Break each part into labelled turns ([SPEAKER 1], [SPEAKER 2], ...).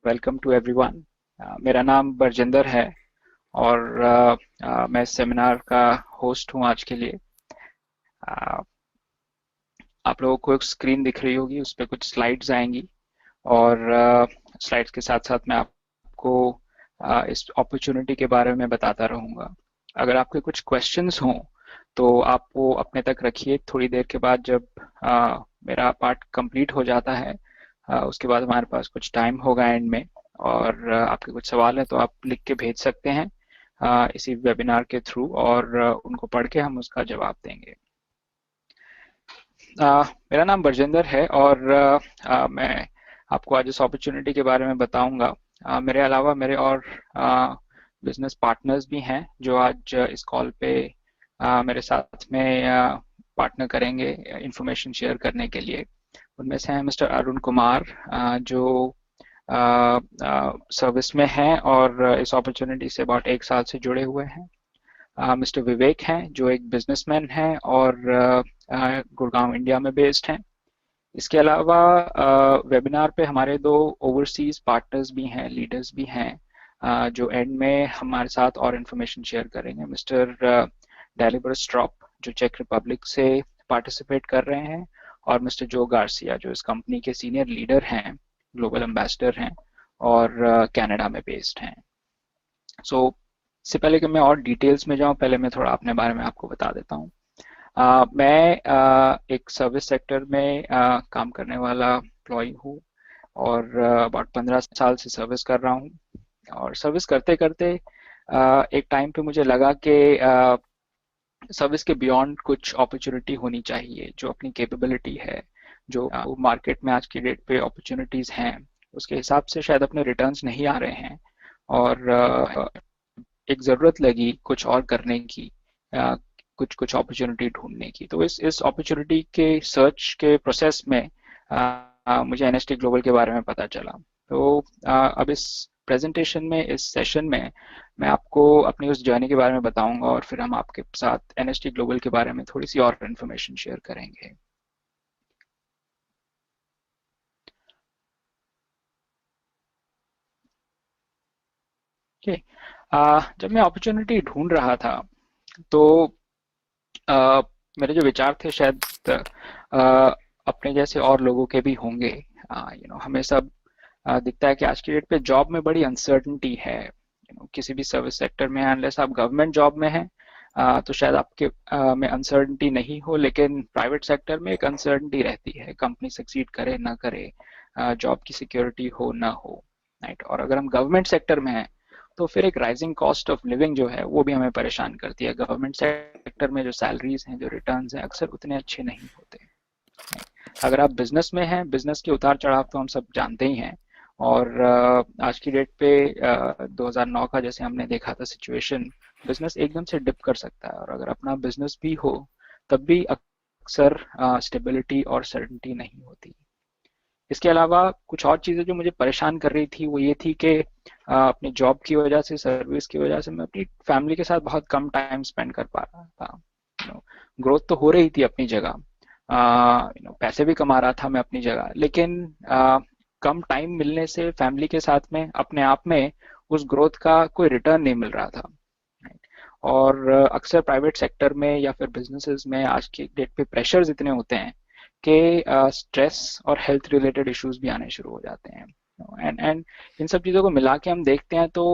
[SPEAKER 1] Welcome to everyone. मेरा नाम बरजिंदर है और मैं सेमिनार का होस्ट हूँ आज के लिए। uh, आप लोगों को एक स्क्रीन दिख रही होगी, उस पर कुछ स्लाइड्स आएंगी और स्लाइड्स के साथ साथ मैं आपको इस अपॉर्चुनिटी के बारे में बताता रहूँगा। अगर आपके कुछ क्वेश्चंस हों तो आप वो अपने तक रखिए। थोड़ी देर के बाद जब मेरा पार्ट कंप्लीट हो जाता है, उसके बाद हमारे पास कुछ टाइम होगा एंड में, और आपके कुछ सवाल हैं तो आप लिख के भेज सकते हैं इसी वेबिनार के थ्रू, और उनको पढ़ के हम उसका जवाब देंगे। मेरा नाम बरजिंदर है और मैं आपको आज इस अपॉर्चुनिटी के बारे में बताऊंगा। मेरे अलावा मेरे और बिजनेस पार्टनर्स भी हैं जो आज इस कॉल पे मेरे साथ में पार्टनर करेंगे इंफॉर्मेशन शेयर करने के लिए। उनमें से हैं मिस्टर अरुण कुमार, जो सर्विस में हैं और इस अपॉर्चुनिटी से about 1 साल से जुड़े हुए हैं। मिस्टर विवेक हैं जो एक बिजनेसमैन हैं और गुड़गांव इंडिया में बेस्ड हैं। इसके अलावा वेबिनार पे हमारे 2 ओवरसीज पार्टनर्स भी हैं, लीडर्स भी हैं, जो एंड में हमारे साथ और इन्फॉर्मेशन शेयर करेंगे। मिस्टर डेलिबर स्ट्रॉप जो चेक रिपब्लिक से पार्टिसिपेट कर रहे हैं, और मिस्टर जो गार्सिया जो इस कंपनी के सीनियर लीडर हैं, ग्लोबल एम्बेसडर हैं और कनाडा में बेस्ड हैं। सो इससे पहले कि मैं और डिटेल्स में जाऊं, पहले मैं थोड़ा अपने बारे में आपको बता देता हूं। मैं एक सर्विस सेक्टर में काम करने वाला एम्प्लॉय हूँ और अबाउट 15 साल से सर्विस कर रहा हूँ। और सर्विस करते करते एक टाइम पे मुझे लगा कि सर्विस के बियॉन्ड कुछ अपॉर्चुनिटी होनी चाहिए, जो अपनी कैपेबिलिटी है, जो मार्केट में आज की डेट पे अपॉर्चुनिटीज हैं, उसके हिसाब से शायद अपने रिटर्न्स नहीं आ रहे हैं, और एक ज़रूरत लगी कुछ और करने की, कुछ कुछ अपॉर्चुनिटी ढूंढने की। तो इस अपॉर्चुनिटी के सर्च के प्रोसेस में मुझे एनएसटी ग्लोबल के बारे में पता चला। तो अब इस प्रेजेंटेशन में, इस सेशन में मैं आपको अपनी उस जर्नी के बारे में बताऊंगा और फिर हम आपके साथ एनएसटी ग्लोबल के बारे में थोड़ी सी और इन्फॉर्मेशन शेयर करेंगे। okay. जब मैं अपॉर्चुनिटी ढूंढ रहा था तो मेरे जो विचार थे शायद अपने जैसे और लोगों के भी होंगे। हमें सब दिखता है कि आज की डेट पे जॉब में बड़ी अनसर्टनिटी है। किसी भी सर्विस सेक्टर में, अनलेस आप गवर्नमेंट जॉब में हैं तो शायद आपके में अनसर्टनिटी नहीं हो, लेकिन प्राइवेट सेक्टर में एक अनसर्टनिटी रहती है, कंपनी सक्सीड करे ना करे, जॉब की सिक्योरिटी हो ना हो, राइट। और अगर हम गवर्नमेंट सेक्टर में हैं तो फिर एक राइजिंग कॉस्ट ऑफ लिविंग जो है वो भी हमें परेशान करती है। गवर्नमेंट सेक्टर में जो सैलरीज हैं, जो रिटर्न्स हैं, अक्सर उतने अच्छे नहीं होते। अगर आप बिजनेस में हैं, बिजनेस के उतार चढ़ाव तो हम सब जानते ही हैं, और आज की डेट पे 2009 का जैसे हमने देखा था सिचुएशन, बिजनेस एकदम से डिप कर सकता है, और अगर अपना बिजनेस भी हो तब भी अक्सर स्टेबिलिटी और सर्टेनिटी नहीं होती। इसके अलावा कुछ और चीज़ें जो मुझे परेशान कर रही थी वो ये थी कि अपनी जॉब की वजह से, सर्विस की वजह से मैं अपनी फैमिली के साथ बहुत कम टाइम स्पेंड कर पा रहा था। ग्रोथ तो हो रही थी अपनी जगह, पैसे भी कमा रहा था मैं अपनी जगह, लेकिन कम टाइम मिलने से फैमिली के साथ में अपने आप में उस ग्रोथ का कोई रिटर्न नहीं मिल रहा था। और अक्सर प्राइवेट सेक्टर में या फिर बिजनेसेस में आज की डेट पे प्रेशर्स इतने होते हैं कि स्ट्रेस और हेल्थ रिलेटेड इश्यूज भी आने शुरू हो जाते हैं। एंड इन सब चीज़ों को मिला के हम देखते हैं तो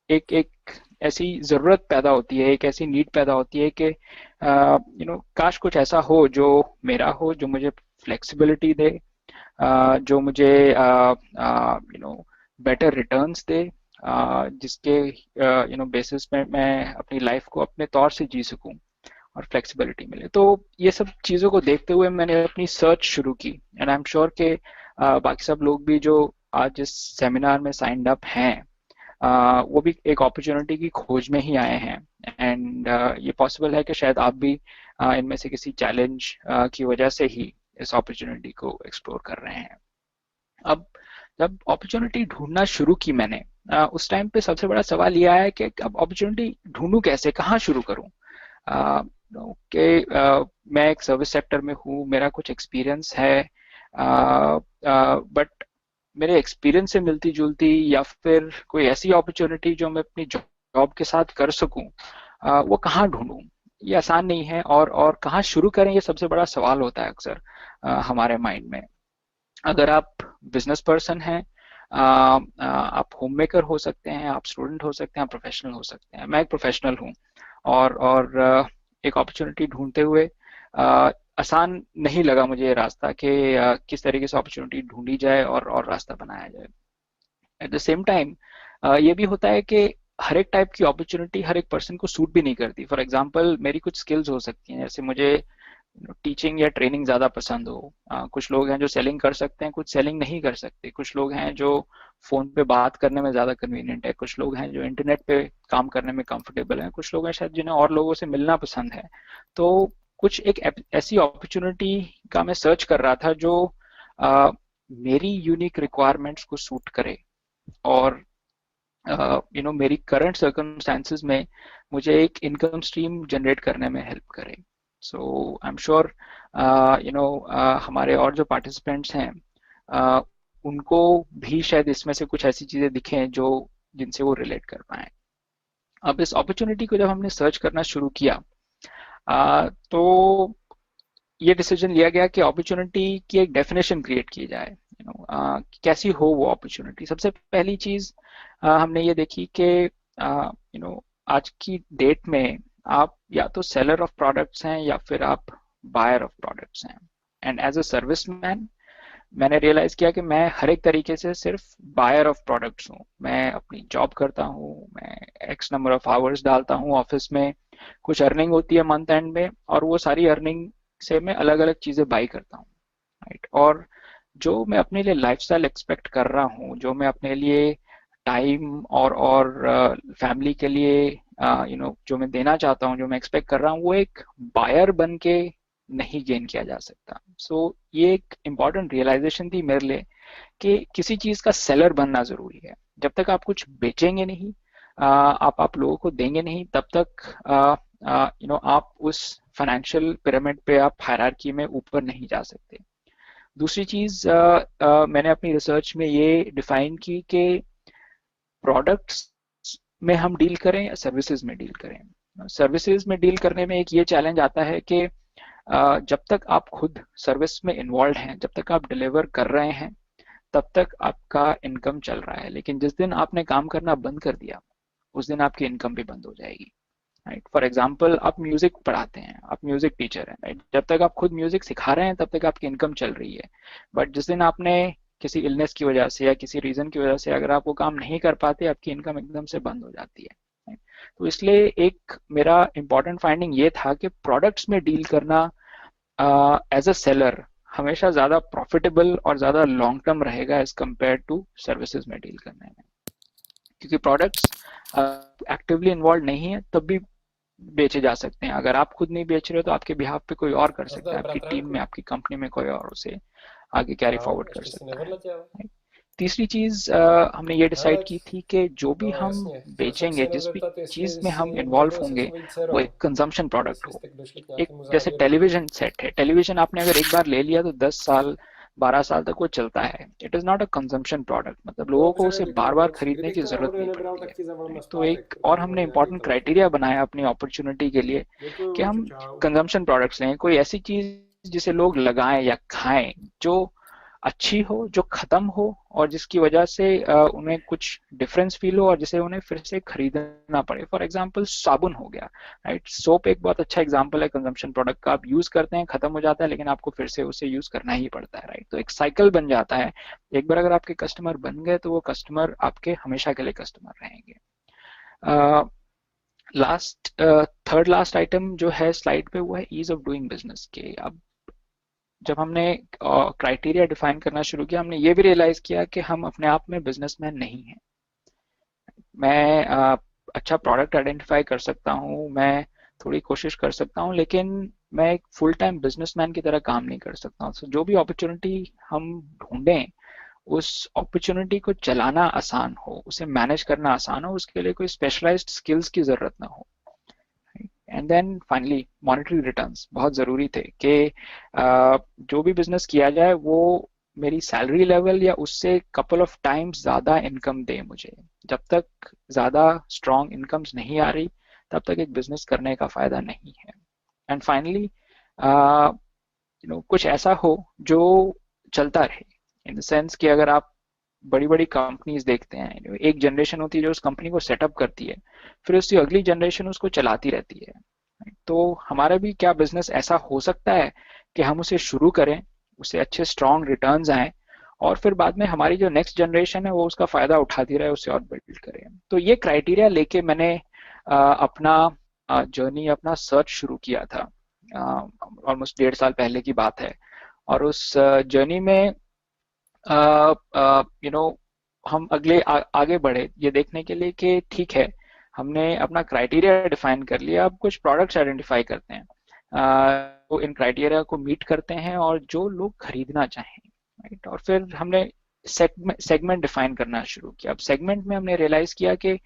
[SPEAKER 1] एक एक ऐसी ज़रूरत पैदा होती है, एक ऐसी नीड पैदा होती है कि काश कुछ ऐसा हो जो मेरा हो, जो मुझे फ्लेक्सिबिलिटी दे, जो मुझे बेटर रिटर्न्स दे, जिसके बेसिस पे मैं अपनी लाइफ को अपने तौर से जी सकूं और फ्लेक्सिबिलिटी मिले। तो ये सब चीज़ों को देखते हुए मैंने अपनी सर्च शुरू की, एंड आई एम श्योर के बाकी सब लोग भी जो आज इस सेमिनार में साइंड अप हैं, वो भी एक अपॉर्चुनिटी की खोज में ही आए हैं। एंड ये पॉसिबल है कि शायद आप भी इनमें से किसी चैलेंज की वजह से ही इस अपॉर्चुनिटी को एक्सप्लोर कर रहे हैं। अब जब अपॉर्चुनिटी ढूंढना शुरू की मैंने, उस टाइम पे सबसे बड़ा सवाल यह है कि अब अपॉर्चुनिटी ढूंढूं कैसे, कहाँ शुरू करूं। कि मैं एक सर्विस सेक्टर में हूँ, मेरा कुछ एक्सपीरियंस है, बट मेरे एक्सपीरियंस से मिलती जुलती, या फिर कोई ऐसी अपॉर्चुनिटी जो मैं अपनी जॉब के साथ कर सकूं, वो कहाँ ढूंढूं? ये आसान नहीं है। और कहाँ शुरू करें, ये सबसे बड़ा सवाल होता है अक्सर हमारे माइंड में। अगर आप बिजनेस पर्सन हैं, आप होम मेकर हो सकते हैं, आप स्टूडेंट हो सकते हैं, आप प्रोफेशनल हो सकते हैं। मैं एक प्रोफेशनल हूँ, और एक अपॉर्चुनिटी ढूंढते हुए आसान नहीं लगा मुझे ये रास्ता कि किस तरीके से अपॉर्चुनिटी ढूंढी जाए और रास्ता बनाया जाए। एट द सेम टाइम ये भी होता है कि हर एक टाइप की अपॉर्चुनिटी हर एक पर्सन को सूट भी नहीं करती। फॉर एग्जांपल, मेरी कुछ स्किल्स हो सकती हैं, जैसे मुझे टीचिंग या ट्रेनिंग ज़्यादा पसंद हो। कुछ लोग हैं जो सेलिंग कर सकते हैं, कुछ सेलिंग नहीं कर सकते। कुछ लोग हैं जो फ़ोन पे बात करने में ज़्यादा कन्वीनियंट है, कुछ लोग हैं जो इंटरनेट पे काम करने में कंफर्टेबल हैं, कुछ लोग हैं शायद जिन्हें और लोगों से मिलना पसंद है। तो कुछ एक ऐसी अपॉर्चुनिटी का मैं सर्च कर रहा था जो मेरी यूनिक रिक्वायरमेंट्स को सूट करे, और मेरी करंट सर्कमस्टांसिस में मुझे एक इनकम स्ट्रीम जनरेट करने में हेल्प करे। सो आई एम श्योर हमारे और जो पार्टिसिपेंट्स हैं, uh, उनको भी शायद इसमें से कुछ ऐसी चीजें दिखें जो जिनसे वो रिलेट कर पाए। अब इस अपॉर्चुनिटी को जब हमने सर्च करना शुरू किया, तो ये डिसीजन लिया गया कि अपॉर्चुनिटी की एक डेफिनेशन क्रिएट की जाए। कैसी हो वो अपॉर्चुनिटी। सबसे पहली चीज हमने ये देखी कि आज की डेट में आप या तो सेलर ऑफ प्रोडक्ट्स हैं या फिर आप बायर ऑफ प्रोडक्ट्स हैं। And as a service man, मैंने रियलाइज किया कि मैं हर एक तरीके से सिर्फ बायर ऑफ प्रोडक्ट्स हूँ। मैं अपनी जॉब करता हूँ, मैं एक्स नंबर ऑफ आवर्स डालता हूँ ऑफिस में, कुछ अर्निंग होती है मंथ एंड में, और वो सारी अर्निंग से मैं अलग अलग चीजें बाई करता हूँ, राइट। और जो मैं अपने लिए लाइफस्टाइल एक्सपेक्ट कर रहा हूँ, जो मैं अपने लिए टाइम और फैमिली के लिए जो मैं देना चाहता हूँ, जो मैं एक्सपेक्ट कर रहा हूँ, वो एक बायर बन के नहीं गेन किया जा सकता। सो ये एक इम्पॉर्टेंट रियलाइजेशन थी मेरे लिए कि किसी चीज का सेलर बनना जरूरी है। जब तक आप कुछ बेचेंगे नहीं, आप लोगों को देंगे नहीं, तब तक आप उस फाइनेंशियल पिरामिड पे, आप हायरार्की में ऊपर नहीं जा सकते। दूसरी चीज मैंने अपनी रिसर्च में ये डिफाइन की कि प्रोडक्ट्स में हम डील करें या सर्विसेज में डील करें। सर्विसेज में डील करने में एक ये चैलेंज आता है कि जब तक आप खुद सर्विस में इन्वॉल्व हैं, जब तक आप डिलीवर कर रहे हैं, तब तक आपका इनकम चल रहा है। लेकिन जिस दिन आपने काम करना बंद कर दिया, उस दिन आपकी इनकम भी बंद हो जाएगी, राइट। फॉर एग्जाम्पल, आप म्यूजिक पढ़ाते हैं, आप म्यूजिक टीचर हैं, राइट। जब तक आप खुद म्यूजिक सिखा रहे हैं, तब तक आपकी इनकम चल रही है। बट जिस दिन आपने किसी इलनेस की वजह से या किसी रीजन की वजह से अगर आप वो काम नहीं कर पाते, आपकी इनकम एकदम से बंद हो जाती है, right? तो इसलिए एक मेरा इंपॉर्टेंट फाइंडिंग ये था कि प्रोडक्ट्स में डील करना एज अ सेलर हमेशा ज्यादा प्रॉफिटेबल और ज्यादा लॉन्ग टर्म रहेगा एज कम्पेयर टू सर्विसेज में डील करने में। क्योंकि प्रोडक्ट्स एक्टिवली इन्वॉल्व नहीं है तब भी बेचे जा सकते हैं। अगर आप खुद नहीं बेच रहे हो तो आपके बिहाफ पे कोई और कर सकता है, आपकी टीम में, आपकी कंपनी में कोई और उसे आगे कैरी फॉरवर्ड कर सकता है। तीसरी चीज हमने ये डिसाइड की थी कि जो भी हम बेचेंगे, जिस भी चीज में हम इन्वॉल्व होंगे, वो एक कंजम्पशन प्रोडक्ट हो। एक जैसे टेलीविजन सेट है, टेलीविजन आपने अगर एक बार ले लिया तो 10 साल 12 साल तक वो चलता है। It is not a consumption product, मतलब लोगों को उसे बार बार खरीदने की जरूरत नहीं पड़ती है। तो एक और हमने इम्पोर्टेंट क्राइटेरिया बनाया अपनी अपॉर्चुनिटी के लिए कि हम कंजम्पशन प्रोडक्ट्स लें, कोई ऐसी चीज जिसे लोग लगाएं या खाएं, जो अच्छी हो, जो खत्म हो, और जिसकी वजह से उन्हें कुछ डिफरेंस फील हो और जिसे उन्हें फिर से खरीदना पड़े। फॉर एग्जांपल, साबुन हो गया, राइट। सोप एक बहुत अच्छा एग्जांपल है कंजम्पशन प्रोडक्ट का। आप यूज करते हैं, खत्म हो जाता है, लेकिन आपको फिर से उसे यूज करना ही पड़ता है, राइट। तो एक साइकिल बन जाता है। एक बार अगर आपके कस्टमर बन गए तो वो कस्टमर आपके हमेशा के लिए कस्टमर रहेंगे। लास्ट थर्ड लास्ट आइटम जो है स्लाइड पे, वो है ईज ऑफ डूइंग बिजनेस के। अब जब हमने क्राइटेरिया डिफाइन करना शुरू किया, हमने ये भी रियलाइज किया कि हम अपने आप में बिजनेसमैन नहीं हैं। मैं अच्छा प्रोडक्ट आइडेंटिफाई कर सकता हूँ, मैं थोड़ी कोशिश कर सकता हूँ, लेकिन मैं एक फुल टाइम बिजनेसमैन की तरह काम नहीं कर सकता हूँ। So, जो भी अपॉर्चुनिटी हम ढूंढें, उस अपॉर्चुनिटी को चलाना आसान हो, उसे मैनेज करना आसान हो, उसके लिए कोई स्पेशलाइज्ड स्किल्स की जरूरत ना हो। And then finally monetary returns बहुत ज़रूरी थे कि जो भी बिजनेस किया जाए वो मेरी सैलरी लेवल या उससे कपल ऑफ टाइम्स ज़्यादा इनकम दे मुझे। जब तक ज़्यादा स्ट्रॉन्ग इनकम्स नहीं आ रही, तब तक एक बिजनेस करने का फ़ायदा नहीं है। एंड फाइनली कुछ ऐसा हो जो चलता रहे, इन द सेंस कि अगर आप बड़ी बड़ी कंपनीज देखते हैं, एक जनरेशन होती है जो उस कंपनी को सेटअप करती है, फिर उसकी अगली जनरेशन उसको चलाती रहती है। तो हमारा भी क्या बिजनेस ऐसा हो सकता है कि हम उसे शुरू करें, उसे अच्छे स्ट्रॉन्ग रिटर्न्स आए, और फिर बाद में हमारी जो नेक्स्ट जनरेशन है वो उसका फायदा उठाती रहे, उसे और बिल्ड करे। तो ये क्राइटेरिया लेके मैंने अपना जर्नी, अपना सर्च शुरू किया था। ऑलमोस्ट 1.5 साल पहले की बात है। और उस जर्नी में यू नो हम आगे बढ़े ये देखने के लिए कि ठीक है, हमने अपना क्राइटेरिया डिफाइन कर लिया, अब कुछ प्रोडक्ट्स आइडेंटिफाई करते हैं तो इन क्राइटेरिया को मीट करते हैं और जो लोग खरीदना चाहें, राइट। और फिर हमने सेगमेंट डिफाइन करना शुरू किया। अब सेगमेंट में हमने रियलाइज किया कि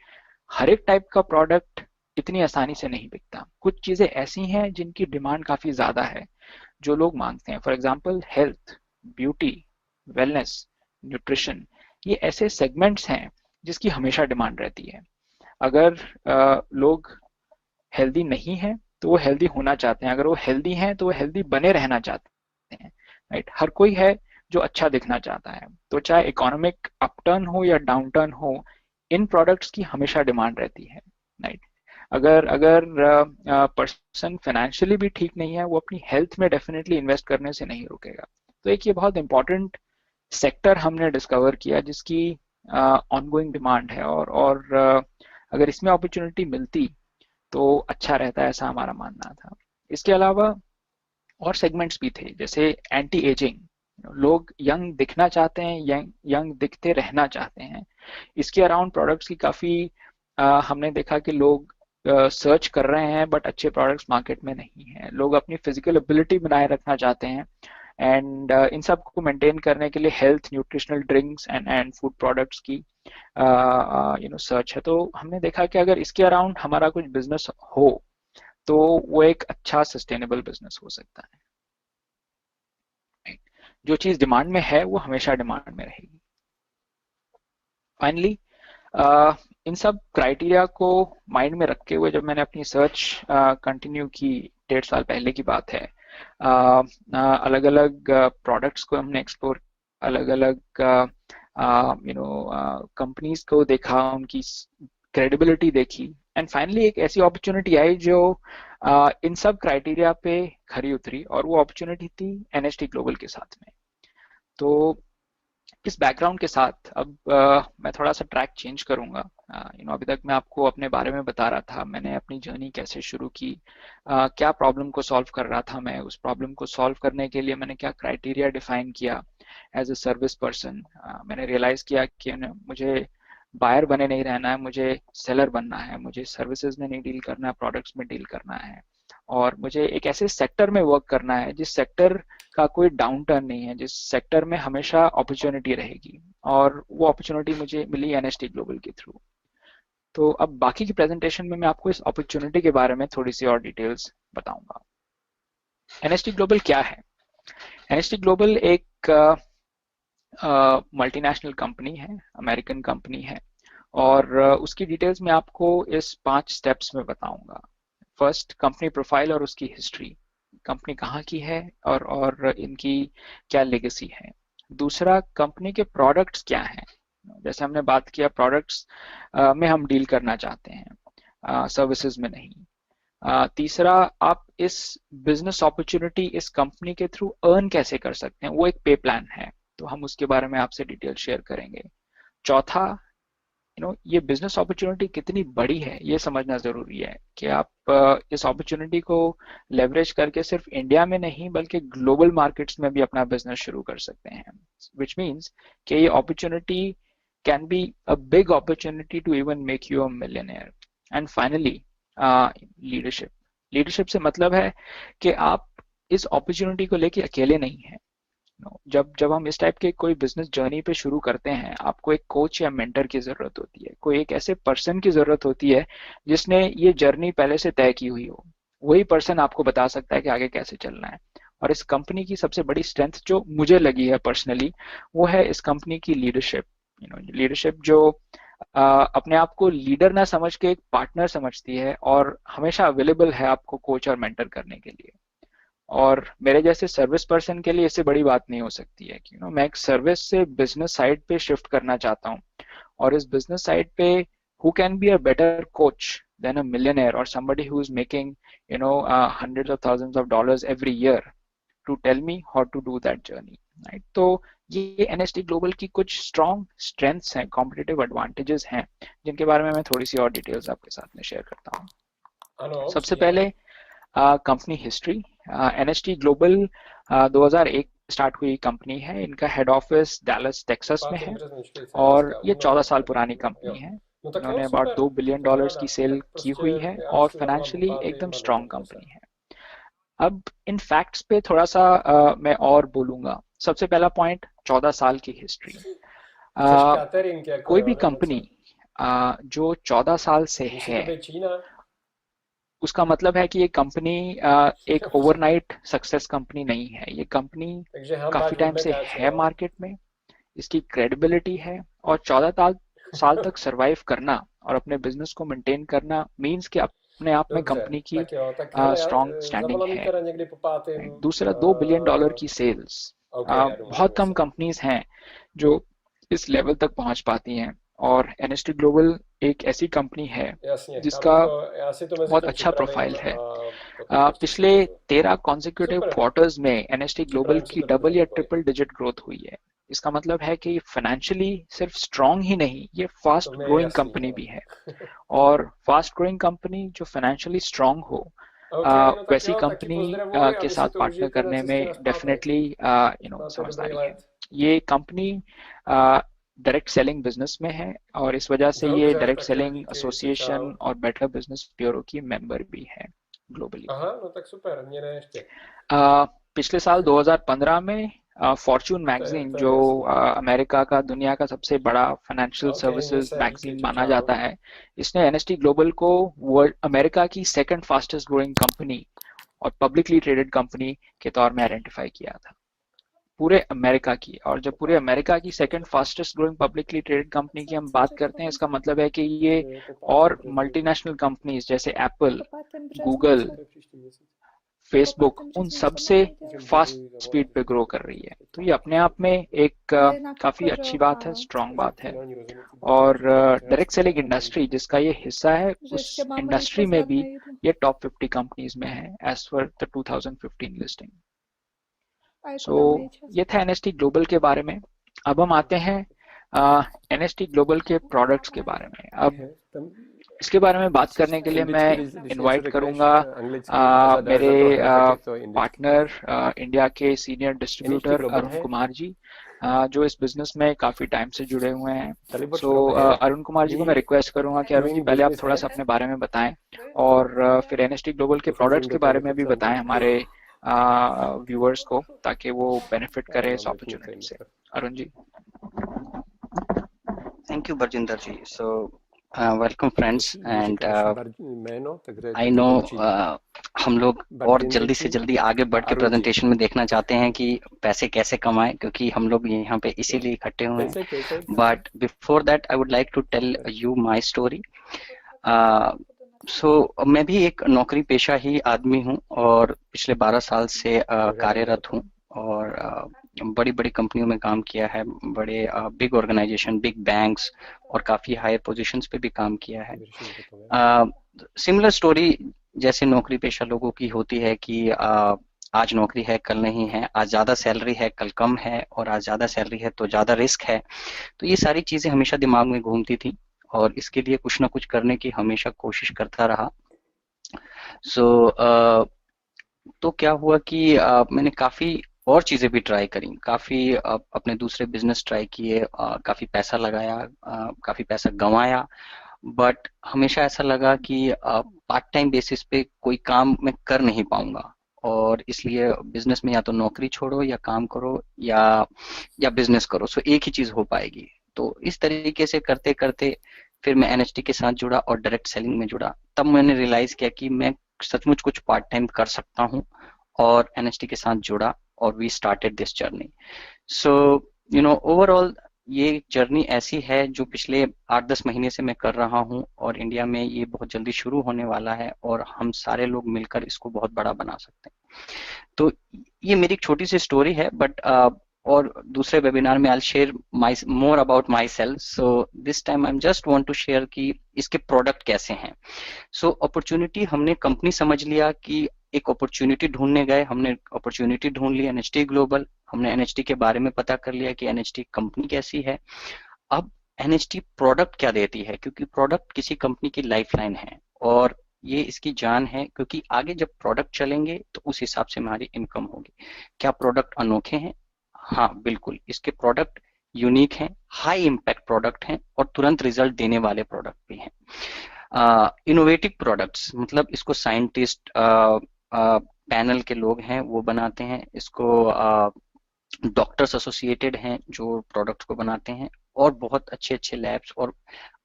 [SPEAKER 1] हर एक टाइप का प्रोडक्ट इतनी आसानी से नहीं बिकता। कुछ चीजें ऐसी हैं जिनकी डिमांड काफी ज्यादा है, जो लोग मांगते हैं। For example health, beauty, wellness, nutrition, ये ऐसे सेगमेंट्स हैं जिसकी हमेशा डिमांड रहती है। अगर लोग हेल्दी नहीं है तो वो हेल्दी होना चाहते हैं, अगर वो हेल्दी हैं तो वो हेल्दी बने रहना चाहते हैं, राइट। हर कोई है जो अच्छा दिखना चाहता है। तो चाहे इकोनॉमिक अपटर्न हो या डाउनटर्न हो, इन प्रोडक्ट्स की हमेशा डिमांड रहती है, राइट। अगर अगर पर्सन फाइनेंशियली भी ठीक नहीं है, वो अपनी हेल्थ में डेफिनेटली इन्वेस्ट करने से नहीं रुकेगा। तो एक ये बहुत इंपॉर्टेंट सेक्टर हमने डिस्कवर किया जिसकी ऑनगोइंग डिमांड है, और अगर इसमें अपॉर्चुनिटी मिलती तो अच्छा रहता है, ऐसा हमारा मानना था। इसके अलावा और सेगमेंट्स भी थे, जैसे एंटी एजिंग। लोग यंग दिखना चाहते हैं, यंग यंग दिखते रहना चाहते हैं। इसके अराउंड प्रोडक्ट्स की काफ़ी हमने देखा कि लोग सर्च कर रहे हैं, बट अच्छे प्रोडक्ट्स मार्केट में नहीं है। लोग अपनी फिजिकल एबिलिटी बनाए रखना चाहते हैं, एंड इन सब को मेंटेन करने के लिए health, nutritional drinks and food products की सर्च है। तो हमने देखा कि अगर इसके अराउंड हमारा कुछ बिजनेस हो तो वो एक अच्छा सस्टेनेबल बिजनेस हो सकता है, right? जो चीज डिमांड में है वो हमेशा डिमांड में रहेगी। फाइनली इन सब क्राइटेरिया को माइंड में रखते हुए जब मैंने अपनी सर्च कंटिन्यू की, 1.5 साल पहले की बात है, अलग अलग प्रोडक्ट्स को हमने एक्सप्लोर, अलग अलग कंपनीज को देखा, उनकी क्रेडिबिलिटी देखी, एंड फाइनली एक ऐसी अपॉर्चुनिटी आई जो इन सब क्राइटेरिया पे खरी उतरी, और वो अपॉर्चुनिटी थी एनएसटी ग्लोबल के साथ में। तो इस बैकग्राउंड के साथ अब मैं थोड़ा सा ट्रैक चेंज करूंगा। अभी तक मैं आपको अपने बारे में बता रहा था, मैंने अपनी जर्नी कैसे शुरू की, क्या प्रॉब्लम को सॉल्व कर रहा था मैं, उस प्रॉब्लम को सॉल्व करने के लिए मैंने क्या क्राइटेरिया डिफाइन किया एज अ सर्विस पर्सन। मैंने रियलाइज किया कि मुझे बायर बने नहीं रहना है, मुझे सेलर बनना है, मुझे सर्विसेज में नहीं डील करना है, प्रोडक्ट्स में डील करना है, और मुझे एक ऐसे सेक्टर में वर्क करना है जिस सेक्टर का कोई डाउन टर्न नहीं है, जिस सेक्टर में हमेशा अपॉर्चुनिटी रहेगी। और वो अपॉर्चुनिटी मुझे मिली एनएसटी ग्लोबल के थ्रू। तो अब बाकी की प्रेजेंटेशन में मैं आपको इस अपॉर्चुनिटी के बारे में थोड़ी सी और डिटेल्स बताऊंगा। एनएसटी ग्लोबल क्या है? एनएसटी ग्लोबल एक मल्टीनेशनल कंपनी है, अमेरिकन कंपनी है, और उसकी डिटेल्स मैं आपको इस 5 स्टेप्स में बताऊंगा। फर्स्ट, कंपनी प्रोफाइल और उसकी हिस्ट्री, कंपनी कहाँ की है और इनकी क्या लेगेसी है। दूसरा, कंपनी के प्रोडक्ट्स क्या हैं, जैसे हमने बात किया प्रोडक्ट्स में हम डील करना चाहते हैं, सर्विसेज में नहीं। तीसरा, आप इस बिजनेस अपॉर्चुनिटी इस कंपनी के थ्रू अर्न कैसे कर सकते हैं, वो एक पे प्लान है, तो हम उसके बारे में आपसे डिटेल शेयर करेंगे। चौथा, ये बिजनेस अपॉर्चुनिटी कितनी बड़ी है ये समझना जरूरी है कि आप इस अपॉर्चुनिटी को लेवरेज करके सिर्फ इंडिया में नहीं बल्कि ग्लोबल मार्केट्स में भी अपना बिजनेस शुरू कर सकते हैं, विच मीन्स कि ये opportunity can be a big opportunity to even make you a millionaire. And finally, leadership. Leadership से मतलब है कि आप इस अपॉर्चुनिटी को लेके अकेले नहीं हैं। जब जब हम इस टाइप के कोई बिजनेस जर्नी पे शुरू करते हैं, आपको एक कोच या मेंटर की जरूरत होती है, कोई एक ऐसे पर्सन की जरूरत होती है जिसने ये जर्नी पहले से तय की हुई हो। वही पर्सन आपको बता सकता है कि आगे कैसे चलना है। और इस कंपनी की सबसे बड़ी स्ट्रेंथ जो मुझे लगी है पर्सनली, वो है इस कंपनी की लीडरशिप। लीडरशिप जो अपने आप को लीडर ना समझ के एक पार्टनर समझती है और हमेशा अवेलेबल है आपको कोच और मेंटर करने के लिए। और मेरे जैसे सर्विस पर्सन के लिए इससे बड़ी बात नहीं हो सकती है कि मैं एक सर्विस से बिजनेस साइड पे शिफ्ट करना चाहता हूँ। और इस बिजनेस साइड पे who can be a better coach than a millionaire or somebody who is making hundreds of thousands of dollars every year to tell me how to do that journey, right? तो ये NST global की कुछ strong strengths हैं, competitive advantages हैं, जिनके बारे में मैं थोड़ी सी और डिटेल्स आपके साथ में शेयर करता हूँ। सबसे पहले company history. NST global 2001 start हुई कंपनी है। इनका हेड ऑफिस डैलस टेक्सास में है और ये 14 साल पुरानी कंपनी है। इन्होंने अबाउट $2 बिलियन की सेल की हुई है और फाइनेंशियली एकदम स्ट्रॉन्ग कंपनी है। अब इन फैक्ट्स पे थोड़ा सा मैं और बोलूंगा। सबसे पहला पॉइंट, 14 साल की हिस्ट्री। कोई भी कंपनी जो 14 साल से है, उसका मतलब है कि ये कंपनी एक ओवरनाइट सक्सेस कंपनी नहीं है। ये कंपनी काफी टाइम से है मार्केट में, इसकी क्रेडिबिलिटी है, और 14 साल तक सरवाइव करना और अपने बिजनेस को मेंटेन करना मींस कि अपने आप में कंपनी की स्ट्रॉन्ग स्टैंडिंग है। दूसरा, $2 बिलियन की सेल्स। बहुत कम कंपनीज हैं जो इस लेवल तक पहुंच पाती हैं, और एनएसटी ग्लोबल एक ऐसी कंपनी है जिसका बहुत अच्छा प्रोफाइल है। पिछले 13 कॉन्जिक्यूटिव क्वार्टर्स में एनएसटी ग्लोबल की डबल या ट्रिपल डिजिट ग्रोथ हुई है। इसका मतलब है कि फाइनेंशियली सिर्फ स्ट्रॉन्ग ही नहीं, ये फास्ट ग्रोइंग कंपनी भी है। और फास्ट ग्रोइंग कंपनी जो फाइनेंशियली स्ट्रॉन्ग हो, वैसी कंपनी के साथ पार्टनर करने में डेफिनेटली समझदारी है। ये कंपनी डायरेक्ट सेलिंग बिजनेस में है और इस वजह से ये डायरेक्ट सेलिंग एसोसिएशन और बेटर बिजनेस ब्यूरो की मेंबर भी है ग्लोबली। पिछले साल 2015 में फॉर्च्यून मैगजीन, जो अमेरिका का दुनिया का सबसे बड़ा फाइनेंशियल सर्विसेज मैगजीन माना जाता है, इसने एनएसटी ग्लोबल को अमेरिका की सेकंड फास्टेस्ट ग्रोइंग कंपनी और पब्लिकली ट्रेडेड कंपनी के तौर में आइडेंटिफाई किया था, पूरे अमेरिका की। और जब पूरे अमेरिका की second fastest growing publicly traded company की हम बात करते हैं, इसका मतलब है कि ये और मल्टीनेशनल कंपनीज जैसे एप्पल, गूगल, फेसबुक, उन सबसे फास्ट स्पीड पे ग्रो कर रही है। तो ये अपने आप में एक काफी अच्छी बात है, स्ट्रॉन्ग बात है। और डायरेक्ट सेलिंग इंडस्ट्री जिसका ये हिस्सा है, उस इंडस्ट्री में भी ये टॉप 50 कंपनीज में है एज पर द 2015 लिस्टिंग। सो ये था एनएसटी ग्लोबल के बारे में। अब हम आते हैं एनएसटी ग्लोबल के प्रोडक्ट्स के बारे में। अब इसके बारे में बात करने के लिए मैं इनवाइट करूंगा मेरे पार्टनर, इंडिया के सीनियर डिस्ट्रीब्यूटर अरुण कुमार जी, जो इस बिजनेस में काफी टाइम से जुड़े हुए हैं। सो अरुण कुमार जी को मैं रिक्वेस्ट करूंगा कि अरुण जी पहले आप थोड़ा सा अपने बारे में बताएं और फिर एनएसटी ग्लोबल के प्रोडक्ट्स के बारे में भी बताएं हमारे व्यूअर्स को, ताकि वो बेनिफिट करें इस अपॉर्चुनिटी से। Arun ji.
[SPEAKER 2] Thank you Barjinder ji. So welcome friends, and I know हम लोग और जल्दी से जल्दी आगे बढ़ के प्रेजेंटेशन में देखना चाहते हैं कि पैसे कैसे कमाएं, क्योंकि हम लोग यहाँ पे इसीलिए इकट्ठे हुए हैं। But before that I would like to tell you my story. So मैं भी एक नौकरी पेशा ही आदमी हूँ और पिछले 12 साल से कार्यरत हूँ और बड़ी बड़ी कंपनियों में काम किया है, बड़े बिग ऑर्गेनाइजेशन, बिग बैंक्स और काफी हायर पोजीशंस पे भी काम किया है। सिमिलर स्टोरी जैसे नौकरी पेशा लोगों की होती है कि आज नौकरी है कल नहीं है, आज ज्यादा सैलरी है कल कम है, और आज ज्यादा सैलरी है तो ज्यादा रिस्क है। तो ये सारी चीजें हमेशा दिमाग में घूमती थी और इसके लिए कुछ ना कुछ करने की हमेशा कोशिश करता रहा। तो क्या हुआ कि मैंने काफी और चीजें भी ट्राई करी, काफी अपने दूसरे बिजनेस ट्राई किए, काफी पैसा लगाया, काफी पैसा गंवाया, बट हमेशा ऐसा लगा कि पार्ट टाइम बेसिस पे कोई काम मैं कर नहीं पाऊंगा, और इसलिए बिजनेस में या तो नौकरी छोड़ो या काम करो या बिजनेस करो, सो एक ही चीज हो पाएगी। तो इस तरीके से करते करते फिर मैं एनएचटी के साथ जुड़ा और डायरेक्ट सेलिंग में जुड़ा। तब मैंने रियलाइज किया कि मैं सचमुच कुछ पार्ट टाइम कर सकता हूँ और एनएचटी के साथ जुड़ा और we started this journey. So overall ये जर्नी ऐसी है जो पिछले 8-10 महीने से मैं कर रहा हूँ, और इंडिया में ये बहुत जल्दी शुरू होने वाला है, और हम सारे लोग मिलकर इसको बहुत बड़ा बना सकते हैं। तो ये मेरी एक छोटी सी स्टोरी है, बट और दूसरे वेबिनार में I share my more about myself. So this time I am just want to share कि इसके प्रोडक्ट कैसे हैं। सो अपॉर्चुनिटी, हमने कंपनी समझ लिया कि एक अपॉर्चुनिटी ढूंढने गए, हमने अपॉर्चुनिटी ढूंढ ली एनएचटी ग्लोबल। हमने एनएचटी के बारे में पता कर लिया कि एनएचटी कंपनी कैसी है। अब एनएचटी प्रोडक्ट क्या देती है, क्योंकि प्रोडक्ट किसी कंपनी की लाइफलाइन है और ये इसकी जान है, क्योंकि आगे जब प्रोडक्ट चलेंगे तो उस हिसाब से हमारी इनकम होगी। क्या प्रोडक्ट अनोखे हैं? हाँ बिल्कुल, इसके प्रोडक्ट यूनिक हैं, हाई इम्पैक्ट प्रोडक्ट हैं और तुरंत रिजल्ट देने वाले प्रोडक्ट भी हैं। इनोवेटिव प्रोडक्ट्स, मतलब इसको साइंटिस्ट पैनल के लोग हैं वो बनाते हैं इसको, डॉक्टर्स एसोसिएटेड हैं जो प्रोडक्ट को बनाते हैं, और बहुत अच्छे अच्छे लैब्स और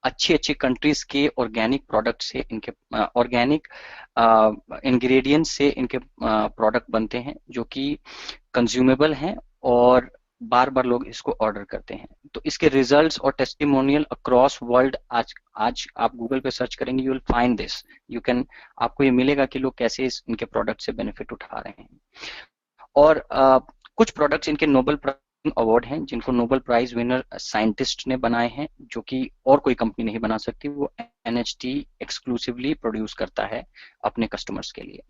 [SPEAKER 2] अच्छी अच्छी कंट्रीज के ऑर्गेनिक प्रोडक्ट से, इनके ऑर्गेनिक इंग्रेडिएंट्स से इनके प्रोडक्ट बनते हैं जो कि कंज्यूमेबल हैं और बार बार लोग इसको ऑर्डर करते हैं। तो इसके रिजल्ट्स और टेस्टिमोनियल अक्रॉस वर्ल्ड आज आज आप गूगल पे सर्च करेंगे, you will find this, you can, आपको ये मिलेगा कि लोग कैसे इनके प्रोडक्ट से बेनिफिट उठा रहे हैं। और कुछ प्रोडक्ट्स इनके नोबेल अवार्ड हैं, जिनको नोबेल प्राइज विनर साइंटिस्ट ने बनाए हैं, जो कि और कोई कंपनी नहीं बना सकती, वो एनएचटी एक्सक्लूसिवली प्रोड्यूस करता है अपने कस्टमर्स के लिए।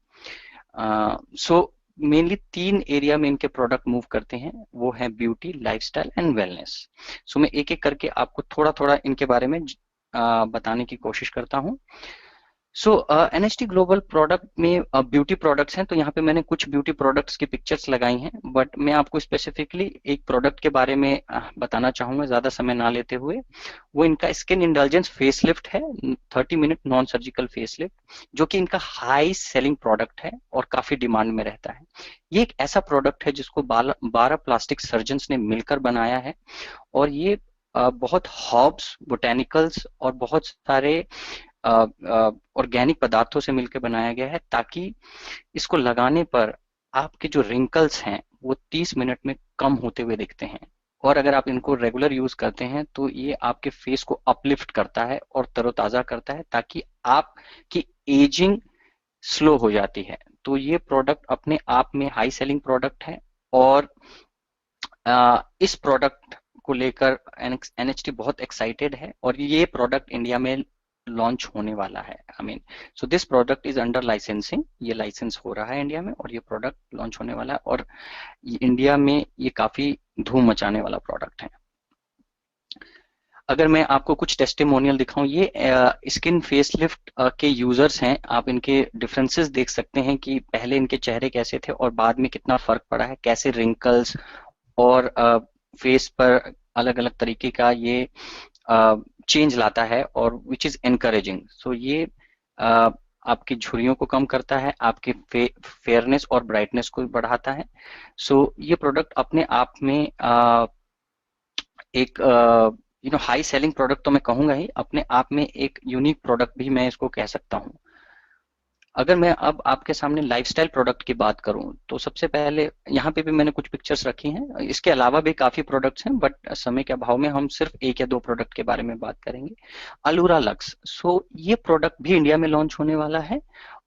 [SPEAKER 2] सो मेनली 3 एरिया में इनके प्रोडक्ट मूव करते हैं, वो है ब्यूटी, लाइफस्टाइल एंड वेलनेस। सो मैं एक एक करके आपको थोड़ा थोड़ा इनके बारे में बताने की कोशिश करता हूँ। सो एनएचटी ग्लोबल प्रोडक्ट में ब्यूटी प्रोडक्ट्स हैं, तो यहाँ पे मैंने कुछ ब्यूटी प्रोडक्ट्स की पिक्चर्स लगाई हैं, बट मैं आपको स्पेसिफिकली एक प्रोडक्ट के बारे में बताना चाहूँगा ज़्यादा समय ना लेते हुए। वो इनका स्किन इंडल्जेंस फेसलिफ्ट है, 30 मिनट नॉन सर्जिकल फेसलिफ्ट, जो कि इनका हाई सेलिंग प्रोडक्ट है और काफ़ी डिमांड में रहता है। ये एक ऐसा प्रोडक्ट है जिसको 12 प्लास्टिक सर्जन्स ने मिलकर बनाया है, और ये बहुत हर्ब्स, बोटेनिकल्स और बहुत सारे ऑर्गेनिक पदार्थों से मिलकर बनाया गया है, ताकि इसको लगाने पर आपके जो रिंकल्स हैं वो 30 मिनट में कम होते हुए दिखते हैं। और अगर आप इनको रेगुलर यूज करते हैं तो ये आपके फेस को अपलिफ्ट करता है और तरोताजा करता है, ताकि आपकी एजिंग स्लो हो जाती है। तो ये प्रोडक्ट अपने आप में हाई सेलिंग प्रोडक्ट है, और इस प्रोडक्ट को लेकर एनएचटी बहुत एक्साइटेड है, और ये प्रोडक्ट इंडिया में लॉन्च होने वाला है। I mean, so this product is under licensing, ये लाइसेंस हो रहा है इंडिया में, और ये प्रोडक्ट लॉन्च होने वाला है, और इंडिया में ये काफी धूम मचाने वाला प्रोडक्ट है। अगर मैं आपको कुछ टेस्टिमोनियल दिखाऊं, ये स्किन फेसलिफ्ट के यूजर्स हैं, आप इनके डिफरेंसेस देख सकते हैं कि पहले इनके चेहरे कैसे थे और बाद में कितना फर्क पड़ा है, कैसे रिंकल्स और फेस पर अलग अलग तरीके का ये चेंज लाता है, और विच इज एनकरेजिंग। सो ये आपकी झुर्रियों को कम करता है, आपके फेयरनेस और ब्राइटनेस को बढ़ाता है। सो ये प्रोडक्ट अपने आप में एक हाई सेलिंग प्रोडक्ट तो मैं कहूंगा ही, अपने आप में एक यूनिक प्रोडक्ट भी मैं इसको कह सकता हूँ। अगर मैं अब आपके सामने लाइफस्टाइल प्रोडक्ट की बात करूं, तो सबसे पहले यहाँ पे भी मैंने कुछ पिक्चर्स रखी हैं, इसके अलावा भी काफी प्रोडक्ट्स हैं, बट समय के अभाव में हम सिर्फ 1 या 2 प्रोडक्ट के बारे में बात करेंगे। अलूरा लक्स, सो ये प्रोडक्ट भी इंडिया में लॉन्च होने वाला है,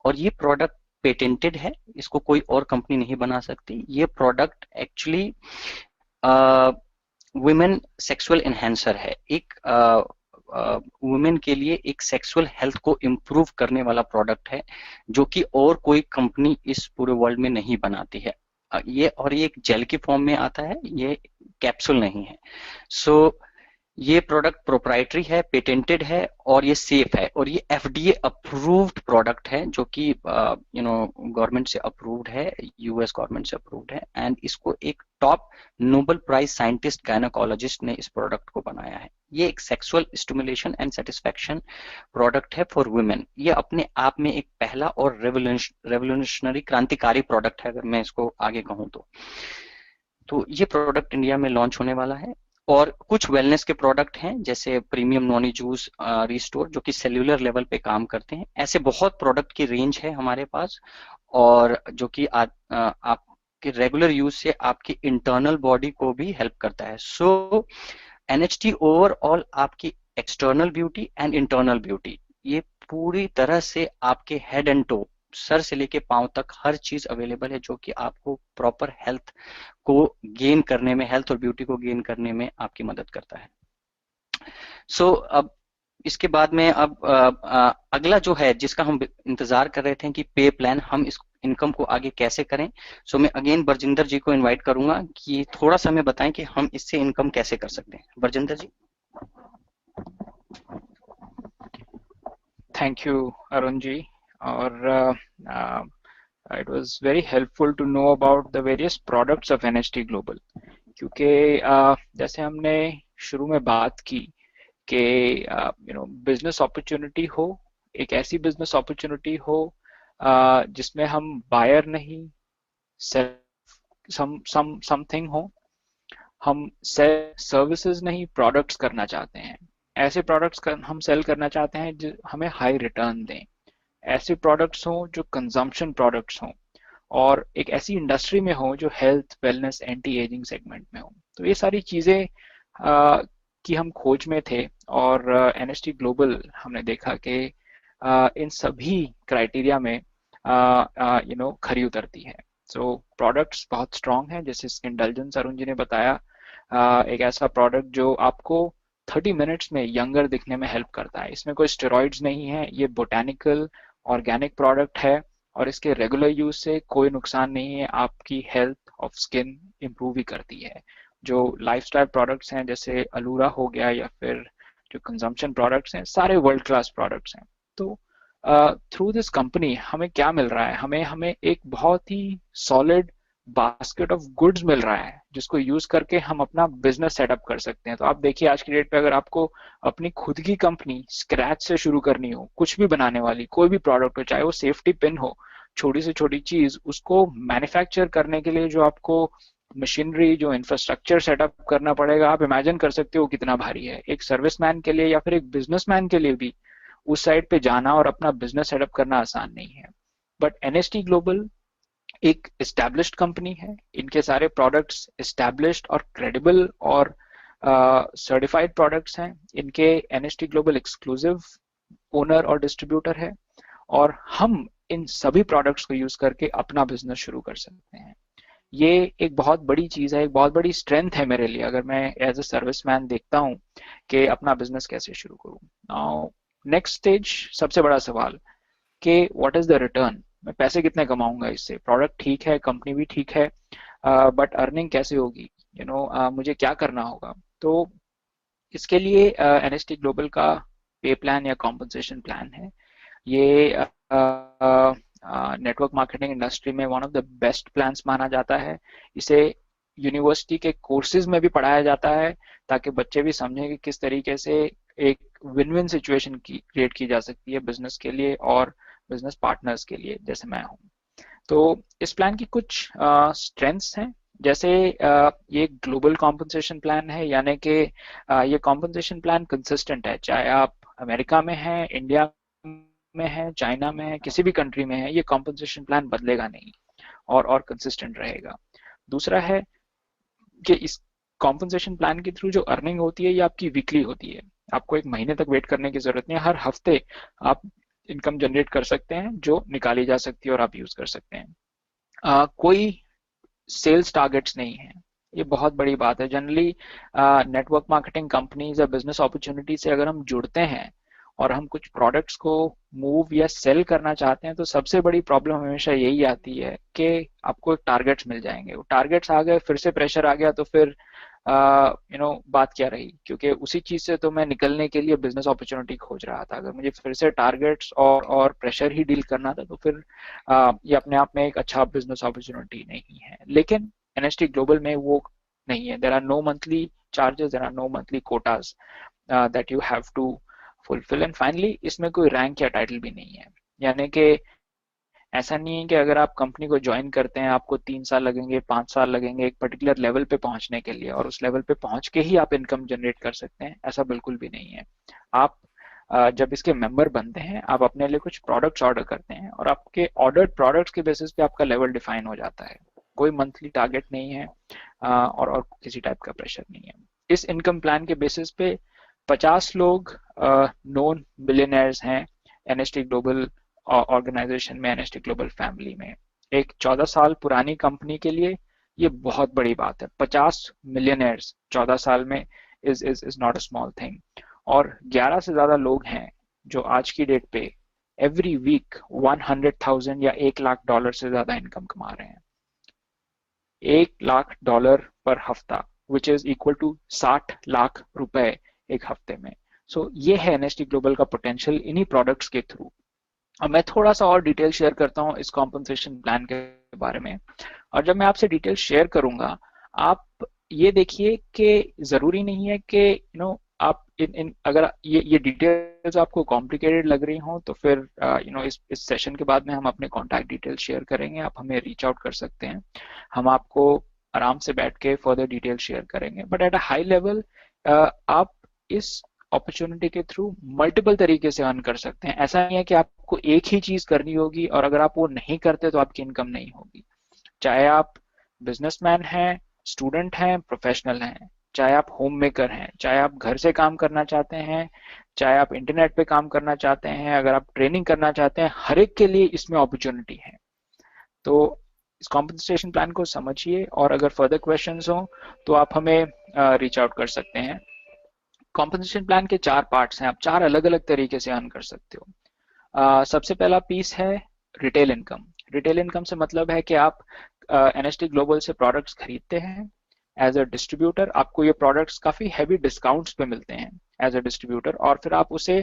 [SPEAKER 2] और ये प्रोडक्ट पेटेंटेड है, इसको कोई और कंपनी नहीं बना सकती। ये product actually women sexual enhancer है, एक वुमेन के लिए एक सेक्सुअल हेल्थ को इम्प्रूव करने वाला प्रोडक्ट है, जो कि और कोई कंपनी इस पूरे वर्ल्ड में नहीं बनाती है। ये एक जेल की फॉर्म में आता है, ये कैप्सूल नहीं है। सो ये प्रोडक्ट प्रोप्राइटरी है, पेटेंटेड है, और ये सेफ है, और ये एफडीए अप्रूव्ड प्रोडक्ट है, जो कि गवर्नमेंट से अप्रूव्ड है, यूएस गवर्नमेंट से अप्रूव्ड है, एंड इसको एक top Nobel prize scientist gynaecologist ने इस प्रोडक्ट को बनाया है। ये एक sexual stimulation and satisfaction product है फॉर वुमेन। ये अपने आप में एक पहला और रेवोल्यूशनरी, क्रांतिकारी प्रोडक्ट है, अगर मैं इसको आगे कहूँ तो ये प्रोडक्ट इंडिया में लॉन्च होने वाला है। और कुछ वेलनेस के प्रोडक्ट हैं जैसे प्रीमियम नॉनी जूस रिस्टोर जो कि सेल्यूलर लेवल पे काम करते हैं। ऐसे बहुत प्रोडक्ट की रेंज है हमारे पास, और जो कि आपके रेगुलर यूज से आपकी इंटरनल बॉडी को भी हेल्प करता है। सो एनएचटी ओवरऑल आपकी external beauty and internal beauty, ये पूरी तरह से आपके हेड एंड टो, सर से लेके पांव तक हर चीज अवेलेबल है जो कि आपको प्रॉपर हेल्थ को गेन करने में, हेल्थ और ब्यूटी को गेन करने में आपकी मदद करता है। सो अब इसके बाद में अब अगला जो है जिसका हम इंतजार कर रहे थे कि पे प्लान, हम इस इनकम को आगे कैसे करें। सो मैं अगेन बरजिंदर जी को इनवाइट करूंगा कि थोड़ा सा हमें बताएं कि हम इससे इनकम कैसे कर सकते हैं। बरजिंदर जी।
[SPEAKER 1] थैंक यू अरुण जी। और it was very helpful to know about the various products of NHT Global, क्योंकि जैसे हमने शुरू में बात की कि बिजनेस अपॉर्चुनिटी हो, एक ऐसी बिजनेस अपॉर्चुनिटी हो जिसमें हम बायर नहीं, समथिंग हो, हम सेल सर्विसेज नहीं प्रोडक्ट्स करना चाहते हैं। ऐसे प्रोडक्ट्स हम सेल करना चाहते हैं जो हमें हाई रिटर्न दें, ऐसे प्रोडक्ट्स हों जो कंजम्पशन प्रोडक्ट्स हों, और एक ऐसी इंडस्ट्री में हो जो health wellness anti ageing segment में हो। तो ये सारी चीज़ें की हम खोज में थे, और एनएसटी ग्लोबल हमने देखा कि इन सभी क्राइटेरिया में खरी उतरती है। सो प्रोडक्ट्स बहुत स्ट्रॉन्ग हैं, जैसे स्किन इंडल्जेंस अरुण जी ने बताया, एक ऐसा प्रोडक्ट जो आपको 30 मिनट्स में यंगर दिखने में हेल्प करता है। इसमें कोई स्टेरॉइड्स नहीं है, ये बोटेनिकल ऑर्गेनिक प्रोडक्ट है, और इसके रेगुलर यूज से कोई नुकसान नहीं है, आपकी हेल्थ ऑफ स्किन इम्प्रूव ही करती है। जो लाइफस्टाइल प्रोडक्ट्स हैं जैसे अलूरा हो गया, या फिर जो कंजम्पशन प्रोडक्ट्स हैं, सारे वर्ल्ड क्लास प्रोडक्ट्स हैं। तो थ्रू दिस कंपनी हमें क्या मिल रहा है, हमें हमें एक बहुत ही सॉलिड बास्केट ऑफ गुड्स मिल रहा है जिसको यूज करके हम अपना बिजनेस सेटअप कर सकते हैं। तो आप देखिए आज की डेट पे अगर आपको अपनी खुद की कंपनी स्क्रैच से शुरू करनी हो, कुछ भी बनाने वाली कोई भी प्रोडक्ट हो, चाहे वो सेफ्टी पिन हो, छोटी से छोटी चीज, उसको मैन्युफैक्चर करने के लिए जो आपको मशीनरी, जो इंफ्रास्ट्रक्चर सेटअप करना पड़ेगा, आप इमेजिन कर सकते हो कितना भारी है। एक सर्विसमैन के लिए या फिर एक बिजनेसमैन के लिए भी उस साइड पे जाना और अपना बिजनेस सेटअप करना आसान नहीं है। बट एनएसटी ग्लोबल एक एस्टैब्लिश्ड कंपनी है, इनके सारे प्रोडक्ट्स एस्टैब्लिश्ड और क्रेडिबल और सर्टिफाइड प्रोडक्ट्स हैं। इनके एनएसटी ग्लोबल एक्सक्लूसिव ओनर और डिस्ट्रीब्यूटर है, और हम इन सभी प्रोडक्ट्स को यूज करके अपना बिजनेस शुरू कर सकते हैं। ये एक बहुत बड़ी चीज है, एक बहुत बड़ी स्ट्रेंथ है मेरे लिए, अगर मैं एज ए सर्विसमैन देखता हूँ कि अपना बिजनेस कैसे शुरू करूँ। नाउ नेक्स्ट स्टेज, सबसे बड़ा सवाल कि व्हाट इज द रिटर्न, मैं पैसे कितने कमाऊंगा इससे। प्रोडक्ट ठीक है, कंपनी भी ठीक है, बट अर्निंग कैसे होगी, मुझे क्या करना होगा। तो इसके लिए एनएसटी ग्लोबल का पे प्लान या कॉम्पनसेशन प्लान है। ये नेटवर्क मार्केटिंग इंडस्ट्री में one of the best plans माना जाता है। इसे यूनिवर्सिटी के कोर्सेज में भी पढ़ाया जाता है, ताकि बच्चे भी समझें कि किस तरीके से एक विन विन सिचुएशन की क्रिएट की जा सकती है बिजनेस के लिए और बिजनेस पार्टनर्स के लिए, जैसे मैं हूँ। तो इस प्लान की कुछ स्ट्रेंथ्स हैं, जैसे ये ग्लोबल कॉम्पनसेशन प्लान है, यानी कि ये कॉम्पनसेशन प्लान कंसिस्टेंट है, चाहे आप अमेरिका में हैं, इंडिया में है, चाइना में है, किसी भी कंट्री में है, ये कॉम्पनसेशन प्लान बदलेगा नहीं और कंसिस्टेंट रहेगा। दूसरा है कि इस कॉम्पनसेशन प्लान के थ्रू जो अर्निंग होती है ये आपकी वीकली होती है, आपको एक महीने तक वेट करने की जरूरत नहीं है, हर हफ्ते आप इनकम जनरेट कर सकते हैं जो निकाली जा सकती है और आप यूज कर सकते हैं। कोई सेल्स टारगेट्स नहीं है, ये बहुत बड़ी बात है। जनरली नेटवर्क मार्केटिंग कंपनीज या बिजनेस अपॉर्चुनिटी से अगर हम जुड़ते हैं और हम कुछ प्रोडक्ट्स को मूव या सेल करना चाहते हैं, तो सबसे बड़ी प्रॉब्लम हमेशा यही आती है कि आपको एक टारगेट्स मिल जाएंगे, वो टारगेट्स आ गए, फिर से प्रेशर आ गया, तो फिर बात क्या रही, क्योंकि उसी चीज से तो मैं निकलने के लिए बिजनेस अपॉर्चुनिटी खोज रहा था। अगर मुझे फिर से टारगेट्स और प्रेशर ही डील करना था, तो फिर ये अपने आप में एक अच्छा बिजनेस अपॉर्चुनिटी नहीं है। लेकिन एनएसटी ग्लोबल में वो नहीं है, there are no monthly charges, there are no monthly quotas that you have to fulfil. And finally इसमें कोई रैंक या टाइटल भी नहीं है, यानी कि ऐसा नहीं है कि अगर आप कंपनी को ज्वाइन करते हैं आपको 3 साल लगेंगे, 5 साल लगेंगे एक पर्टिकुलर लेवल पे पहुंचने के लिए और उस लेवल पे पहुंच के ही आप इनकम जनरेट कर सकते हैं, ऐसा बिल्कुल भी नहीं है। आप जब इसके मेंबर बनते हैं आप अपने लिए कुछ प्रोडक्ट्स ऑर्डर करते हैं और आपके ऑर्डर्ड प्रोडक्ट्स के बेसिस पे आपका लेवल डिफाइन हो जाता है। कोई मंथली टारगेट नहीं है और किसी टाइप का प्रेशर नहीं है। इस इनकम प्लान के बेसिस पे 50 लोग नॉन बिलियनर्स हैं एनएसटी ग्लोबल ऑर्गेनाइजेशन में, एनएसटी ग्लोबल फैमिली में। एक 14 साल पुरानी कंपनी के लिए ये बहुत बड़ी बात है। 50 मिलियनर्स 14 साल में is not a small thing. और 11 से ज्यादा लोग हैं जो आज की डेट पे एवरी वीक 100,000 या $1 लाख से ज्यादा इनकम कमा रहे हैं। $1 लाख पर हफ्ता which is equal to 60 lakh रुपए एक हफ्ते में। सो ये है एनएसटी ग्लोबल का पोटेंशियल इन्हीं प्रोडक्ट्स के थ्रू। अब मैं थोड़ा सा और डिटेल शेयर करता हूँ इस कॉम्पनसेशन प्लान के बारे में। और जब मैं आपसे डिटेल शेयर करूंगा आप ये देखिए कि जरूरी नहीं है कि आप इन अगर ये डिटेल्स आपको कॉम्प्लिकेटेड लग रही हो तो फिर इस सेशन के बाद में हम अपने कॉन्टैक्ट डिटेल्स शेयर करेंगे, आप हमें रीच आउट कर सकते हैं, हम आपको आराम से बैठ के फर्दर डिटेल शेयर करेंगे। But at a high level आप इस अपॉर्चुनिटी के थ्रू मल्टीपल तरीके से अर्न कर सकते हैं। ऐसा नहीं है कि आपको एक ही चीज करनी होगी और अगर आप वो नहीं करते तो आपकी इनकम नहीं होगी। चाहे आप बिजनेसमैन हैं, स्टूडेंट हैं, प्रोफेशनल हैं, चाहे आप होम मेकर हैं, चाहे आप घर से काम करना चाहते हैं, चाहे आप इंटरनेट पे काम करना चाहते हैं, अगर आप ट्रेनिंग करना चाहते हैं, हर एक के लिए इसमें अपॉर्चुनिटी है। तो इस कॉम्पनसेशन प्लान को समझिए और अगर फर्दर क्वेश्चंस हो तो आप हमें रीच आउट कर सकते हैं। कॉम्पनसेशन प्लान के 4 पार्ट्स हैं, आप 4 अलग अलग तरीके से अर्न कर सकते हो। सबसे पहला पीस है रिटेल इनकम। रिटेल इनकम से मतलब है कि आप एनएसटी ग्लोबल से प्रोडक्ट्स खरीदते हैं एज अ डिस्ट्रीब्यूटर, आपको ये प्रोडक्ट्स काफी हैवी डिस्काउंट्स पे मिलते हैं एज अ डिस्ट्रीब्यूटर और फिर आप उसे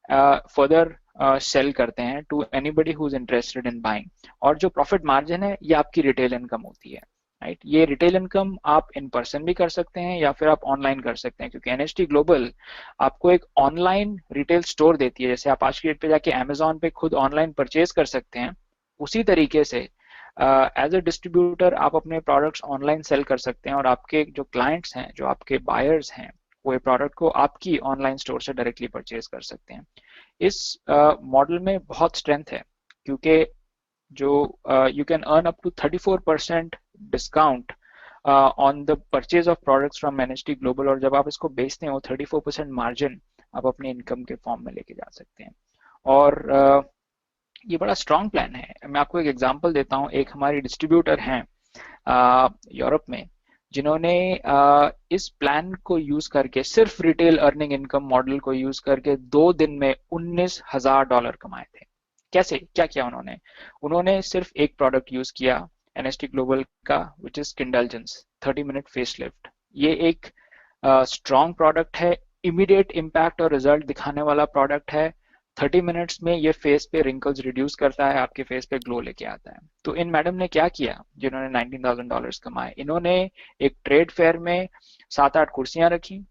[SPEAKER 1] फर्दर सेल करते हैं to anybody who is interested in buying. और जो प्रॉफिट मार्जिन है ये आपकी रिटेल इनकम होती है, राइट। ये रिटेल इनकम आप इन पर्सन भी कर सकते हैं या फिर आप ऑनलाइन कर सकते हैं, क्योंकि एनएसटी ग्लोबल आपको एक ऑनलाइन रिटेल स्टोर देती है। जैसे आप आज की डेट पे जाके अमेजोन पे खुद ऑनलाइन परचेज कर सकते हैं, उसी तरीके से एज अ डिस्ट्रीब्यूटर आप अपने प्रोडक्ट्स ऑनलाइन सेल कर सकते हैं और आपके जो क्लाइंट्स हैं, जो आपके बायर्स हैं, वो ये प्रोडक्ट को आपकी ऑनलाइन स्टोर से डायरेक्टली परचेज कर सकते हैं। इस मॉडल में बहुत स्ट्रेंथ है क्योंकि जो you can earn up to 34% discount on the purchase of products from NST Global, और जब आप इसको बेचते हैं वो 34% मार्जिन आप अपने इनकम के फॉर्म में लेके जा सकते हैं। और ये बड़ा स्ट्रॉन्ग प्लान है। मैं आपको एक एग्जांपल देता हूँ। एक हमारी डिस्ट्रीब्यूटर हैं यूरोप में जिन्होंने इस प्लान को यूज करके सिर्फ रिटेल अर्निंग इनकम मॉडल को यूज करके 2 दिन में $19,000 कमाए थे। कैसे, क्या किया उन्होंने? उन्होंने सिर्फ एक प्रोडक्ट यूज किया एनएसटी ग्लोबल का, which is Skindulgence 30 minute face lift. ये एक स्ट्रॉन्ग प्रोडक्ट है, इमीडिएट इम्पैक्ट और रिजल्ट दिखाने वाला प्रोडक्ट है। 30 मिनट्स में ये फेस पे रिंकल्स रिड्यूस करता है, आपके फेस पे ग्लो लेके आता है। तो इन मैडम ने क्या किया जिन्होंने $19,000 कमाए? इन्होंने एक ट्रेड फेयर में 7-8 कुर्सियां रखी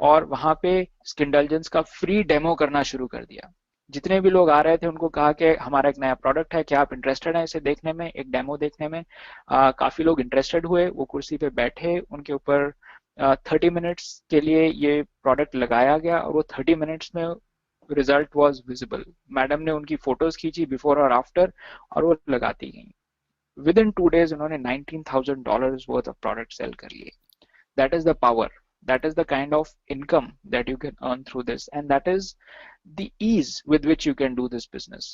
[SPEAKER 1] और वहां पे स्किनडल्जेंस का फ्री डेमो करना शुरू कर दिया। जितने भी लोग आ रहे थे उनको कहा कि हमारा एक नया प्रोडक्ट है, क्या आप इंटरेस्टेड हैं इसे देखने में, एक डेमो देखने में? काफी लोग इंटरेस्टेड हुए, वो कुर्सी पे बैठे, उनके ऊपर 30 मिनट्स के लिए ये प्रोडक्ट लगाया गया और वो 30 मिनट्स में रिजल्ट वाज विजिबल। मैडम ने उनकी फोटोज खींची बिफोर और आफ्टर और वो लगाती गई। विद इन 2 days उन्होंने $19,000 वर्थ ऑफ प्रोडक्ट सेल कर लिए। That is the power, that is the kind of income that you can earn through this, and that is the ease with which you can do this business.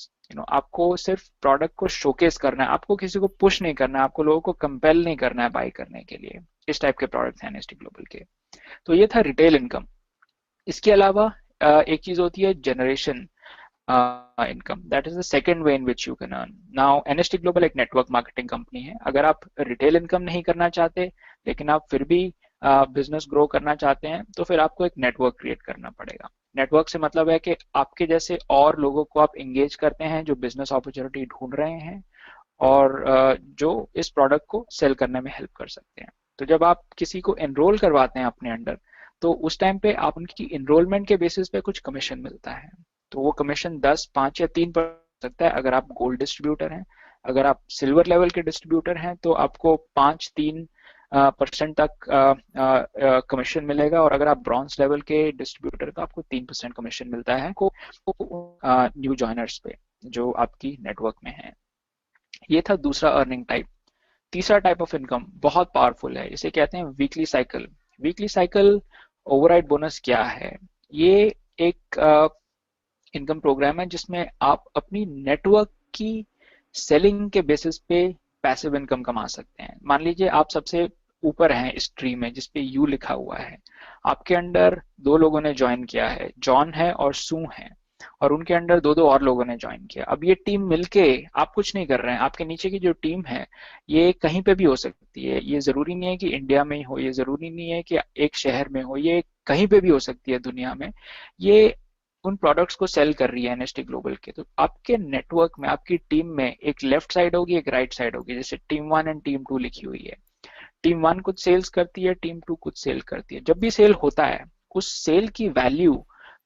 [SPEAKER 1] आपको सिर्फ product को showcase करना है, आपको किसी को पुश नहीं करना है, आपको लोगों को कंपेल नहीं करना है बाय करने के लिए। इस टाइप के प्रोडक्ट्स हैं एनएसटी ग्लोबल के। तो ये था रिटेल इनकम। इसके अलावा एक चीज होती है generation income, that is the second way in which you can earn. Now NST global एक नेटवर्क मार्केटिंग कंपनी है। अगर आप रिटेल इनकम नहीं करना चाहते लेकिन आप फिर भी बिजनेस ग्रो करना चाहते हैं तो फिर आपको एक नेटवर्क क्रिएट करना पड़ेगा। नेटवर्क से मतलब है कि आपके जैसे और लोगों को आप एंगेज करते हैं जो बिजनेस अपॉर्चुनिटी ढूंढ रहे हैं और जो इस प्रोडक्ट को सेल करने में हेल्प कर सकते हैं। तो जब आप किसी को एनरोल करवाते हैं अपने अंडर तो उस टाइम पे आप उनकी इनरोलमेंट के बेसिस पे कुछ कमीशन मिलता है। तो वो कमीशन 10, 5 या 3% सकता है अगर आप गोल्ड डिस्ट्रीब्यूटर हैं। अगर आप सिल्वर लेवल के डिस्ट्रीब्यूटर हैं तो आपको 5-3% तक कमीशन मिलेगा, और अगर आप ब्रॉन्ज लेवल के डिस्ट्रीब्यूटर तो आपको 3% कमीशन मिलता है को न्यू जॉइनर्स पे जो आपकी नेटवर्क में है। ये था दूसरा अर्निंग टाइप। तीसरा टाइप ऑफ इनकम बहुत पावरफुल है, इसे कहते हैं weekly cycle. Weekly cycle override bonus क्या है? ये एक इनकम प्रोग्राम है जिसमें आप अपनी नेटवर्क की सेलिंग के बेसिस पे पैसिव इनकम कमा सकते हैं। मान लीजिए आप सबसे ऊपर हैं इस ट्री में जिसपे यू लिखा हुआ है, आपके अंडर 2 लोगों ने ज्वाइन किया है, जॉन है और सू है, और उनके अंडर 2-2 और लोगों ने ज्वाइन किया। अब ये टीम मिलके, आप कुछ नहीं कर रहे हैं, आपके नीचे की जो टीम है ये कहीं पे भी हो सकती है। ये जरूरी नहीं है कि इंडिया में ही हो, ये जरूरी नहीं है कि एक शहर में हो, ये कहीं पे भी हो सकती है दुनिया में। ये उन प्रोडक्ट्स को सेल कर रही है एनएसटी ग्लोबल के। तो आपके नेटवर्क में, आपकी टीम में एक लेफ्ट साइड होगी, एक राइट साइड होगी, जैसे टीम 1 एंड टीम 2 लिखी हुई है। टीम 1 कुछ सेल्स करती है, टीम 2 कुछ सेल करती है। जब भी सेल होता है उस सेल की वैल्यू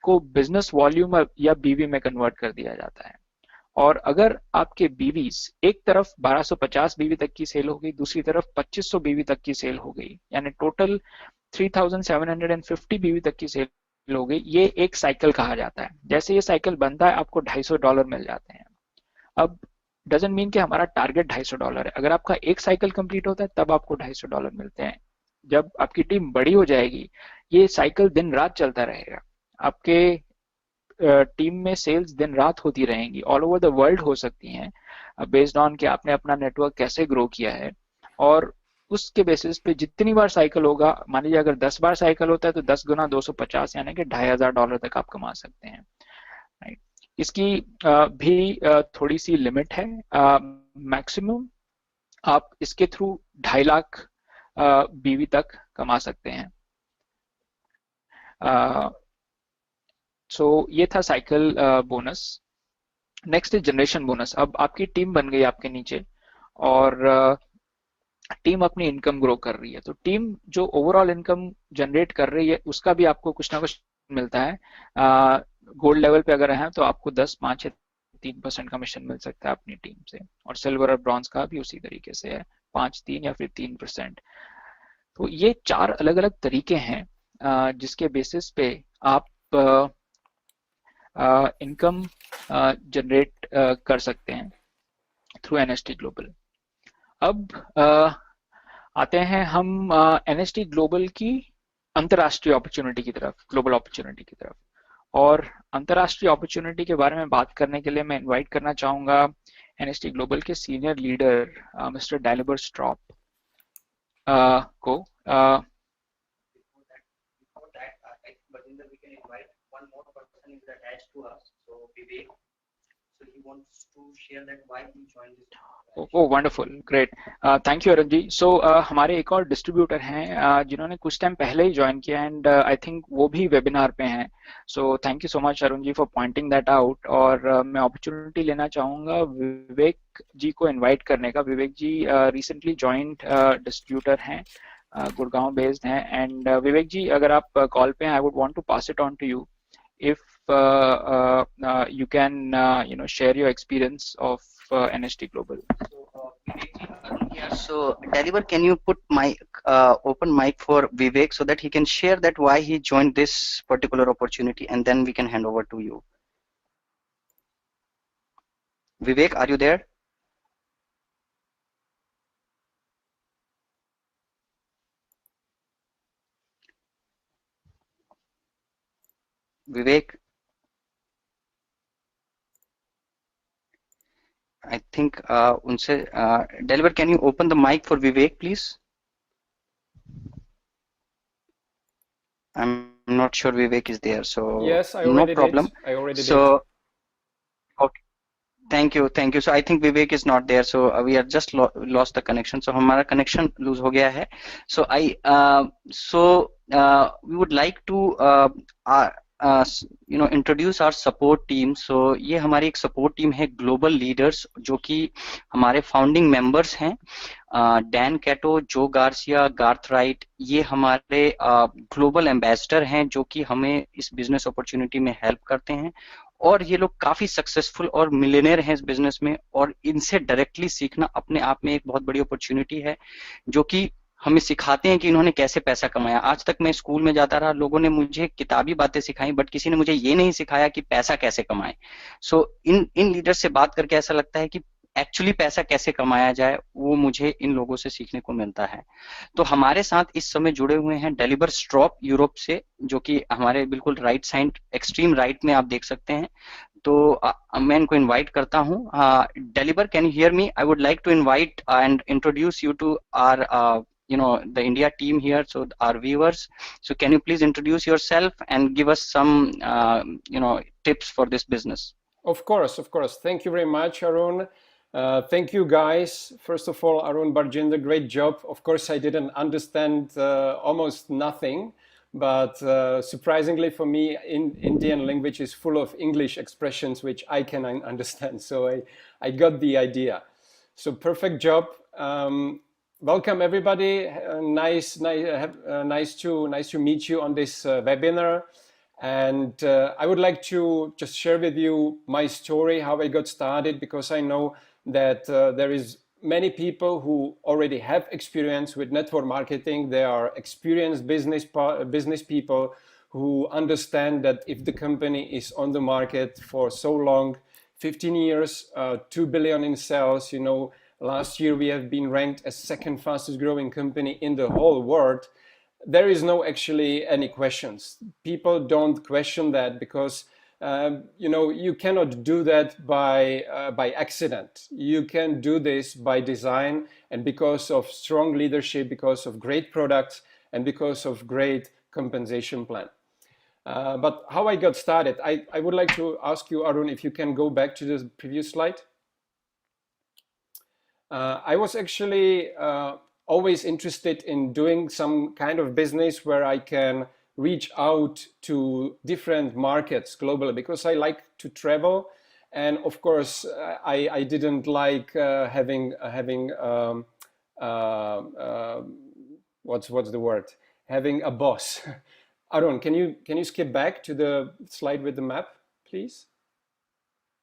[SPEAKER 1] को बिजनेस वॉल्यूम या बीवी में कन्वर्ट कर दिया जाता है। और अगर आपके बीवीज, एक तरफ 1250 बीवी तक की सेल हो गई, दूसरी तरफ 2500 बीवी तक की सेल हो गई, यानी टोटल 3750 बीवी तक की सेल हो गई, ये एक साइकिल कहा जाता है। जैसे ये साइकिल बनता है आपको $250 मिल जाते हैं। अब डजंट मीन कि हमारा टारगेट $250 है। अगर आपका एक साइकिल कंप्लीट होता है तब आपको $250 मिलते हैं। जब आपकी टीम बड़ी हो जाएगी ये साइकिल दिन रात चलता रहेगा। आपके टीम में सेल्स दिन रात होती रहेंगी, ऑल ओवर द वर्ल्ड हो सकती हैं, बेस्ड ऑन कि आपने अपना नेटवर्क कैसे ग्रो किया है। और उसके बेसिस पे जितनी बार साइकिल होगा, मान लीजिए अगर 10 बार साइकिल होता है तो 10 गुना 250 यानी कि $2500 तक आप कमा सकते हैं। राइट। इसकी भी थोड़ी सी लिमिट है। मैक्सिमम आप इसके थ्रू 2.5 लाख बीवी तक कमा सकते हैं। सो ये था cycle bonus. Next is generation bonus. अब आपकी टीम बन गई आपके नीचे और टीम अपनी इनकम ग्रो कर रही है, तो टीम जो ओवरऑल इनकम जनरेट कर रही है उसका भी आपको कुछ ना कुछ मिलता है। गोल्ड लेवल पे अगर है तो आपको 10, 5 या 3% कमीशन मिल सकता है अपनी टीम से, और सिल्वर और ब्रॉन्ज का भी उसी तरीके से है, 5, 3 या फिर 3%। तो ये 4 अलग अलग तरीके हैं जिसके बेसिस पे आप इनकम जनरेट कर सकते हैं थ्रू एनएसटी ग्लोबल। अब आते हैं हम एनएसटी ग्लोबल की अंतर्राष्ट्रीय अपॉर्चुनिटी की तरफ, ग्लोबल अपॉर्चुनिटी की तरफ। और अंतर्राष्ट्रीय अपॉर्चुनिटी के बारे में बात करने के लिए मैं इनवाइट करना चाहूंगा एनएसटी ग्लोबल के senior leader mister Dalibor Strop को। Oh wonderful, great, thank you Arun ji. So हमारे एक और डिस्ट्रीब्यूटर हैं जिन्होंने कुछ टाइम पहले ही ज्वाइन किया, एंड आई थिंक वो भी वेबिनार पे हैं। So thank you so much Arun ji for pointing that out. और मैं अपॉर्चुनिटी लेना चाहूँगा विवेक जी को इनवाइट करने का। Vivek ji recently joint distributor हैं, गुड़गांव बेस्ड हैं। एंड विवेक जी अगर आप कॉल पे हैं, I would want to pass it on to you if you can share your experience of NST Global.
[SPEAKER 2] So Deliver, can you put mic open mic for Vivek so that he can share that why he joined this particular opportunity, and then we can hand over to you. Vivek, are you there? Vivek, I think unse Deliver, can you open the mic for Vivek, please? I'm not sure Vivek is there, so
[SPEAKER 3] yes, I already
[SPEAKER 2] no problem.
[SPEAKER 3] Did. I already
[SPEAKER 2] so,
[SPEAKER 3] did.
[SPEAKER 2] Okay. Thank you. So I think Vivek is not there, so we are just lost the connection. So हमारा connection lose हो गया है. So we would like to introduce our support team. So ये हमारी एक support team है, global leaders, जो कि हमारे फाउंडिंग मेंबर्स हैं। Dan Cato, Jo Garcia, Garth right, ये हमारे ग्लोबल एम्बेसडर हैं जो कि हमें इस बिजनेस अपॉर्चुनिटी में हेल्प करते हैं। और ये लोग काफी सक्सेसफुल और मिलियनेयर हैं इस बिजनेस में, और इनसे डायरेक्टली सीखना अपने आप में एक बहुत बड़ी अपॉर्चुनिटी है, जो कि हमें सिखाते हैं कि इन्होंने कैसे पैसा कमाया। आज तक मैं स्कूल में जाता रहा, लोगों ने मुझे किताबी बातें सिखाई, बट किसी ने मुझे ये नहीं सिखाया कि पैसा कैसे कमाए। सो इन इन लीडर से बात करके ऐसा लगता है कि एक्चुअली पैसा कैसे कमाया जाए, वो मुझे इन लोगों से सीखने को मिलता है। तो हमारे साथ इस समय जुड़े हुए हैं डेलिबर स्ट्रॉप यूरोप से, जो कि हमारे बिल्कुल राइट साइड, एक्सट्रीम राइट में आप देख सकते हैं। तो मैं इनको इनवाइट करता हूँ। डेलिबर, can you hear me? I would like to invite and introduce you to our the India team here, so our viewers. So can you please introduce yourself and give us some tips for this business?
[SPEAKER 3] Of course, of course. Thank you very much, Arun. Thank you, guys. First of all, Arun Barjinder, great job. Of course, I didn't understand almost nothing, but surprisingly for me, Indian language is full of English expressions which I can understand. So I got the idea. So perfect job. Welcome everybody. Nice to meet you on this webinar. And I would like to just share with you my story, how I got started, because I know that there is many people who already have experience with network marketing. They are experienced business people who understand that if the company is on the market for so long, 15 years, 2 billion in sales, last year we have been ranked as second fastest growing company in the whole world. There is no actually any questions. People don't question that because you cannot do that by accident. You can do this by design, and because of strong leadership, because of great products, and because of great compensation plan. But how I got started, I would like to ask you, Arun, if you can go back to the previous slide. I was actually always interested in doing some kind of business where I can reach out to different markets globally, because I like to travel, and of course I didn't like having what's the word, having a boss. Arun, can you skip back to the slide with the map, please?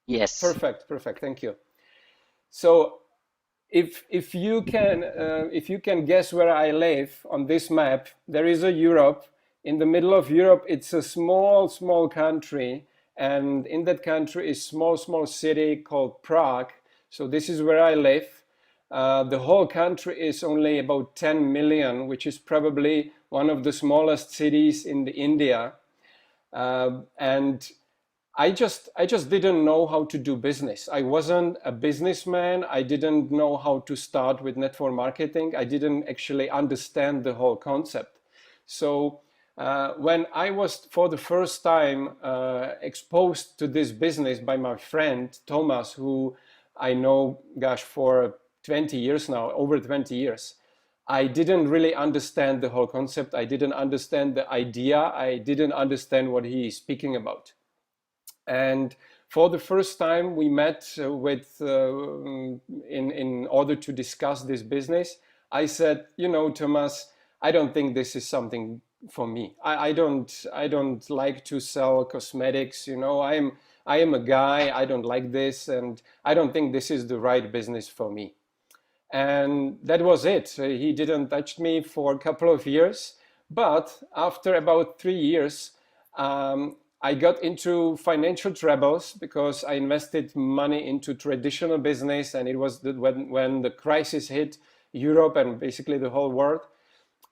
[SPEAKER 2] Yes.
[SPEAKER 3] Perfect. Thank you. So if you can guess where I live on this map, there is a Europe. In the middle of Europe, it's a small country, and in that country is small city called Prague. So this is where I live. The whole country is only about 10 million, which is probably one of the smallest cities in India. And I just didn't know how to do business. I wasn't a businessman. I didn't know how to start with network marketing. I didn't actually understand the whole concept. So when I was for the first time exposed to this business by my friend Thomas, who I know, gosh, for 20 years now, over 20 years, I didn't really understand the whole concept. I didn't understand the idea. I didn't understand what he is speaking about. And for the first time we met in order to discuss this business, I said, Thomas, I don't think this is something for me. I don't like to sell cosmetics. I am a guy. I don't like this, and I don't think this is the right business for me. And that was it. He didn't touch me for a couple of years, but after about 3 years, I got into financial troubles because I invested money into traditional business, and it was when the crisis hit Europe and basically the whole world.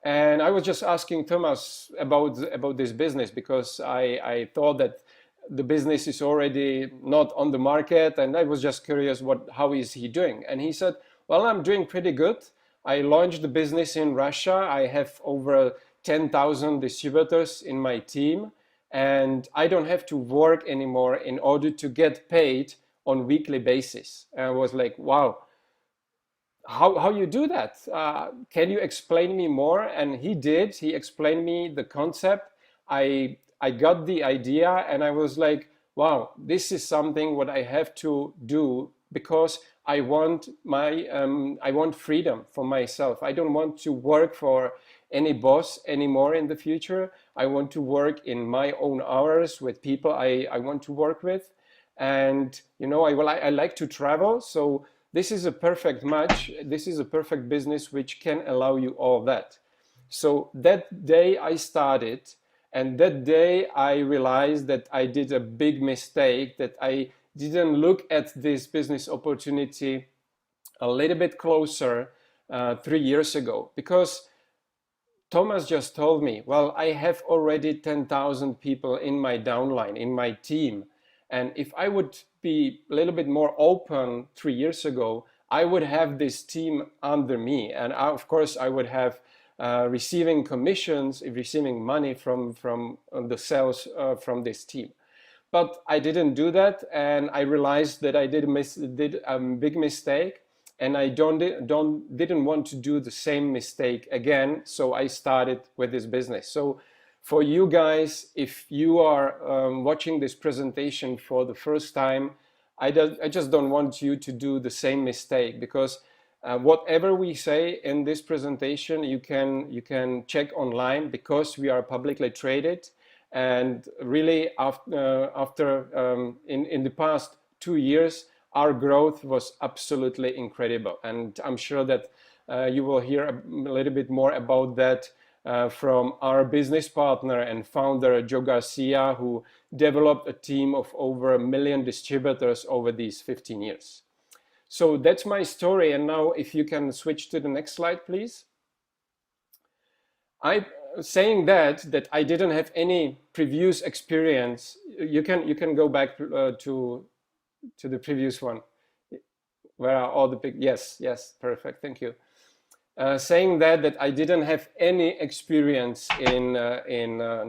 [SPEAKER 3] And I was just asking Thomas about this business because I thought that the business is already not on the market, and I was just curious how is he doing. And he said, well, I'm doing pretty good. I launched the business in Russia. I have over 10,000 distributors in my team, and I don't have to work anymore in order to get paid on weekly basis. And I was like, wow, how you do that? Can you explain me more? And he did. He explained me the concept. I I got the idea and I was like, wow, this is something what I have to do because I want I want freedom for myself. I don't want to work for any boss anymore in the future. I want to work in my own hours with people I want to work with. And I like to travel, so this is a perfect match. This is a perfect business which can allow you all that. So that day I started, and that day I realized that I did a big mistake, that I didn't look at this business opportunity a little bit closer 3 years ago, because Thomas just told me, well, I have already 10,000 people in my downline, in my team. And if I would be a little bit more open 3 years ago, I would have this team under me. And of course, I would have receiving commissions, receiving money from the sales from this team. But I didn't do that, and I realized that I did a big mistake, and I didn't want to do the same mistake again. So I started with this business. So for you guys, if you are watching this presentation for the first time, I just don't want you to do the same mistake, because whatever we say in this presentation, you can check online, because we are publicly traded. And really, after in the past 2 years, our growth was absolutely incredible. And I'm sure that you will hear a little bit more about that from our business partner and founder, Joe Garcia, who developed a team of over 1 million distributors over these 15 years. So that's my story. And now if you can switch to the next slide, please. Saying that I didn't have any previous experience. You can go back to the previous one. Where are all the big, yes, perfect, thank you. Saying that I didn't have any experience in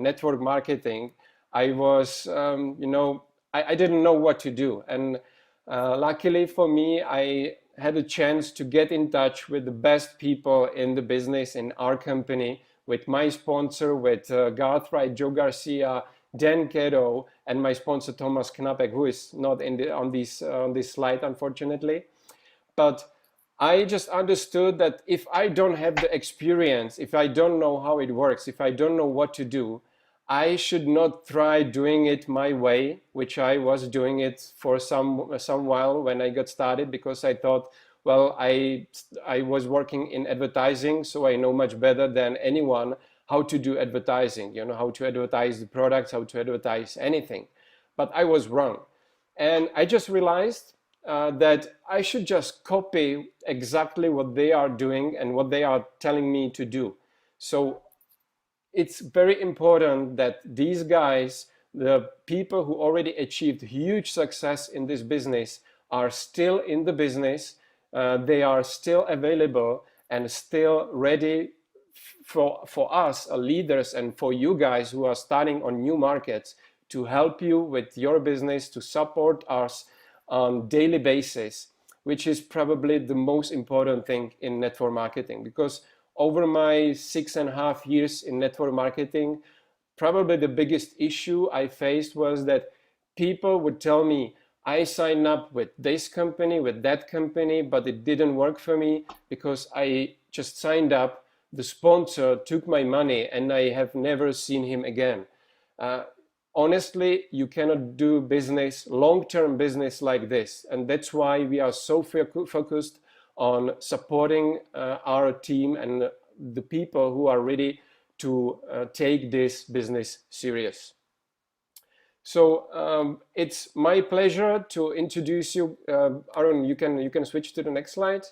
[SPEAKER 3] network marketing, I was, I didn't know what to do. And luckily for me, I had a chance to get in touch with the best people in the business in our company, with my sponsor, with Garth Wright, Joe Garcia, Dan Kedo, and my sponsor Thomas Knappek, who is not on this slide, unfortunately. But I just understood that if I don't have the experience, if I don't know how it works, if I don't know what to do, I should not try doing it my way, which I was doing it for some while when I got started, because I thought, well, I was working in advertising, so I know much better than anyone how to do advertising, how to advertise the products, how to advertise anything. But I was wrong. And I just realized that I should just copy exactly what they are doing and what they are telling me to do. So it's very important that these guys, the people who already achieved huge success in this business, are still in the business. They are still available and still ready for us leaders, and for you guys who are starting on new markets, to help you with your business, to support us on daily basis, which is probably the most important thing in network marketing. Because over my 6.5 years in network marketing, probably the biggest issue I faced was that people would tell me, I signed up with this company, with that company, but it didn't work for me because I just signed up, the sponsor took my money, and I have never seen him again. Honestly, you cannot do business, long-term business like this. And that's why we are so focused on supporting our team and the people who are ready to take this business serious. So it's my pleasure to introduce you. Aaron, you can switch to the next slide.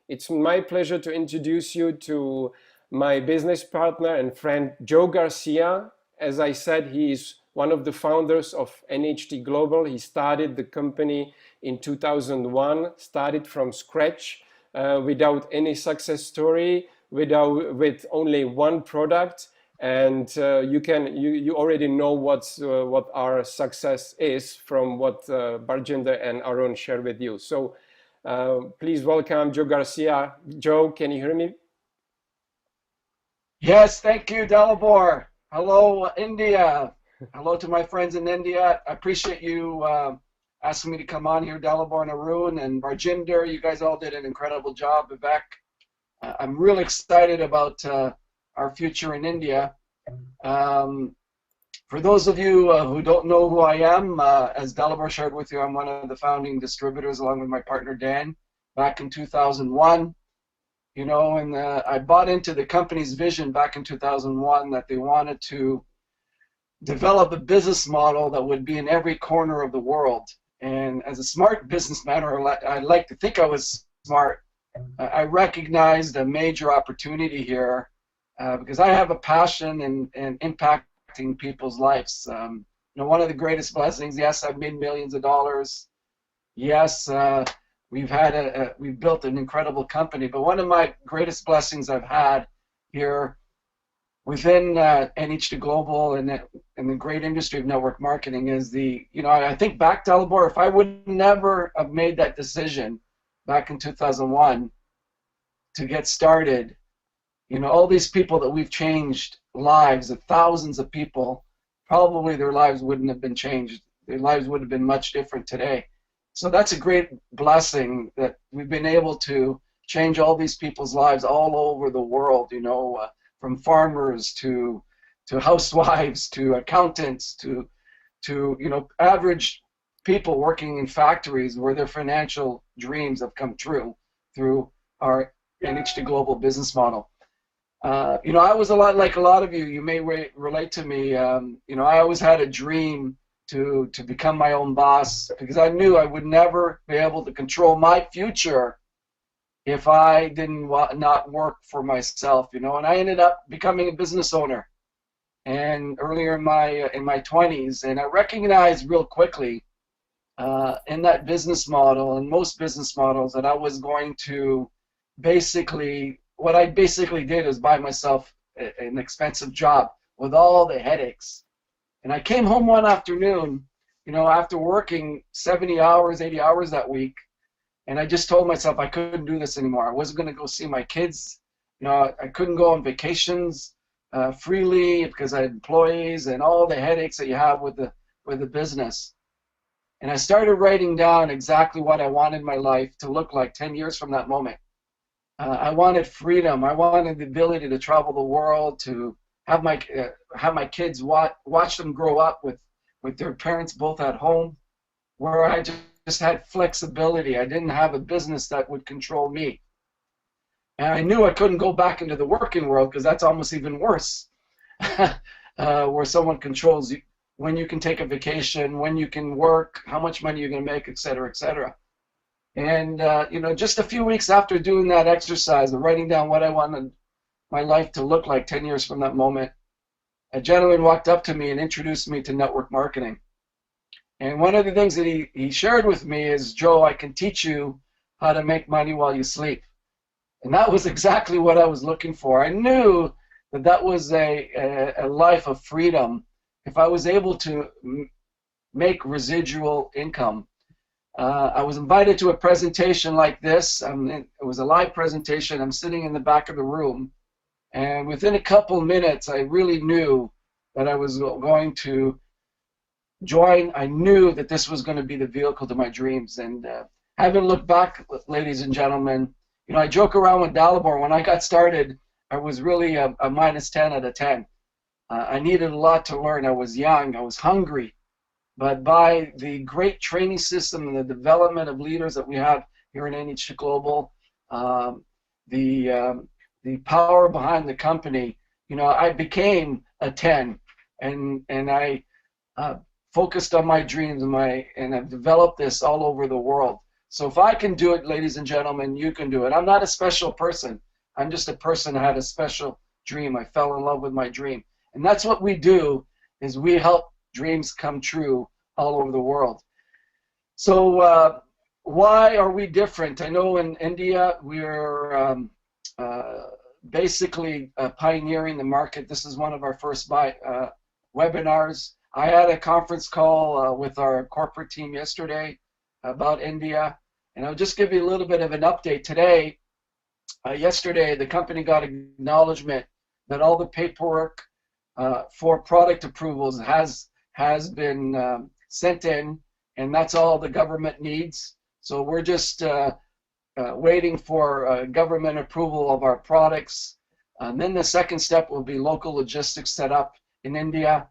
[SPEAKER 3] It's my pleasure to introduce you to my business partner and friend, Joe Garcia. As I said, he is one of the founders of NHT Global. He started the company in 2001, started from scratch, without any success story, with only one product. And you already know what our success is from what Barjinder and Aaron shared with you. So please welcome Joe Garcia. Joe, can you hear me?
[SPEAKER 4] Yes, thank you, Dalibor. Hello, India. Hello to my friends in India. I appreciate you asking me to come on here, Dalibor and Arun and Barjinder. You guys all did an incredible job. Vivek, I'm really excited about our future in India. For those of you who don't know who I am, as Dalibor shared with you, I'm one of the founding distributors along with my partner Dan back in 2001. You know, and I bought into the company's vision back in 2001 that they wanted to develop a business model that would be in every corner of the world. And as a smart businessman, or I like to think I was smart, I recognized a major opportunity here because I have a passion in impacting people's lives. You know, one of the greatest blessings, yes, I've made millions of dollars. Yes, we've built an incredible company, but one of my greatest blessings I've had here within NH2 Global and the great industry of network marketing is you know, I think back to Dalibor, if I would never have made that decision back in 2001 to get started, you know, all these people that we've changed lives of thousands of people, probably their lives wouldn't have been changed. Their lives would have been much different today. So that's a great blessing that we've been able to change all these people's lives all over the world, you know, from farmers to housewives to accountants to you know, average people working in factories where their financial dreams have come true through our NH2 Global business model. You know, I was a lot like a lot of you. You may relate to me. You know, I always had a dream to become my own boss because I knew I would never be able to control my future if I didn't not work for myself, you know. And I ended up becoming a business owner, and earlier in my 20s, and I recognized real quickly in that business model and most business models that I was going to basically, what I basically did is buy myself an expensive job with all the headaches. And I came home one afternoon, you know, after working 70 hours, 80 hours that week, and I just told myself I couldn't do this anymore. I wasn't going to go see my kids. You know, I couldn't go on vacations freely because I had employees and all the headaches that you have with the business. And I started writing down exactly what I wanted my life to look like 10 years from that moment. I wanted freedom. I wanted the ability to travel the world, to have my kids watch them grow up with their parents both at home, where I just had flexibility. I didn't have a business that would control me. And I knew I couldn't go back into the working world because that's almost even worse, where someone controls you, when you can take a vacation, when you can work, how much money you're going to make, et cetera, et cetera. And, you know, just a few weeks after doing that exercise of writing down what I wanted my life to look like 10 years from that moment, a gentleman walked up to me and introduced me to network marketing. And one of the things that he shared with me is, Joe, I can teach you how to make money while you sleep. And that was exactly what I was looking for. I knew that that was a life of freedom if I was able to make residual income. I was invited to a presentation like this. It was a live presentation. I'm sitting in the back of the room. And within a couple minutes, I really knew that I was going to join. I knew that this was going to be the vehicle to my dreams. And having looked back, ladies and gentlemen, you know, I joke around with Dalibor. When I got started, I was really a minus 10 out of 10. I needed a lot to learn. I was young. I was hungry. But by the great training system and the development of leaders that we have here in NH2 Global, the power behind the company, you know, I became a 10, and I focused on my dreams and I've developed this all over the world. So if I can do it, ladies and gentlemen, you can do it. I'm not a special person. I'm just a person that had a special dream. I fell in love with my dream. And that's what we do, is we help dreams come true all over the world. So why are we different? I know in India we're basically pioneering the market. This is one of our first webinars. I had a conference call with our corporate team yesterday about India, and I'll just give you a little bit of an update today. Yesterday, the company got acknowledgement that all the paperwork for product approvals has been sent in, and that's all the government needs. So we're just waiting for government approval of our products. And then the second step will be local logistics set up in India.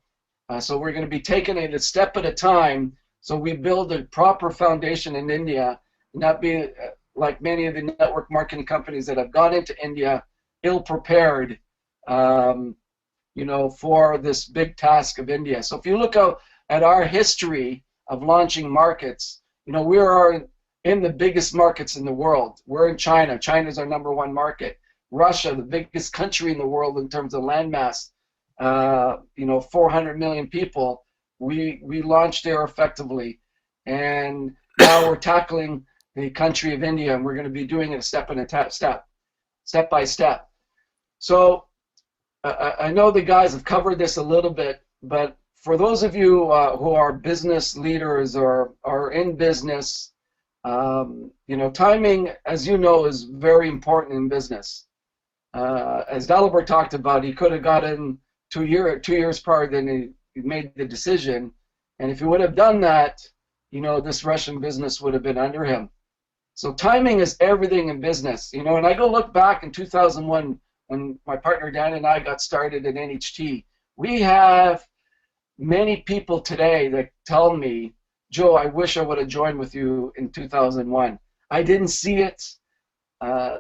[SPEAKER 4] So we're going to be taking it a step at a time. So we build a proper foundation in India, not be like many of the network marketing companies that have gone into India ill-prepared, you know, for this big task of India. So if you look at our history of launching markets, you know, we are in the biggest markets in the world. We're in China. China's our #1 market. Russia, the biggest country in the world in terms of landmass, you know, 400 million people. We launched there effectively, and now we're tackling the country of India, and we're going to be doing it step by step. So I know the guys have covered this a little bit, but for those of you who are business leaders or are in business, you know, timing, as you know, is very important in business. As Dalibor talked about, he could have gotten 2 years prior than he made the decision, and if he would have done that, you know, this Russian business would have been under him. So timing is everything in business, you know. And I go look back in 2001 when my partner Dan and I got started at NHT. We have many people today that tell me, Joe, I wish I would have joined with you in 2001. I didn't see it.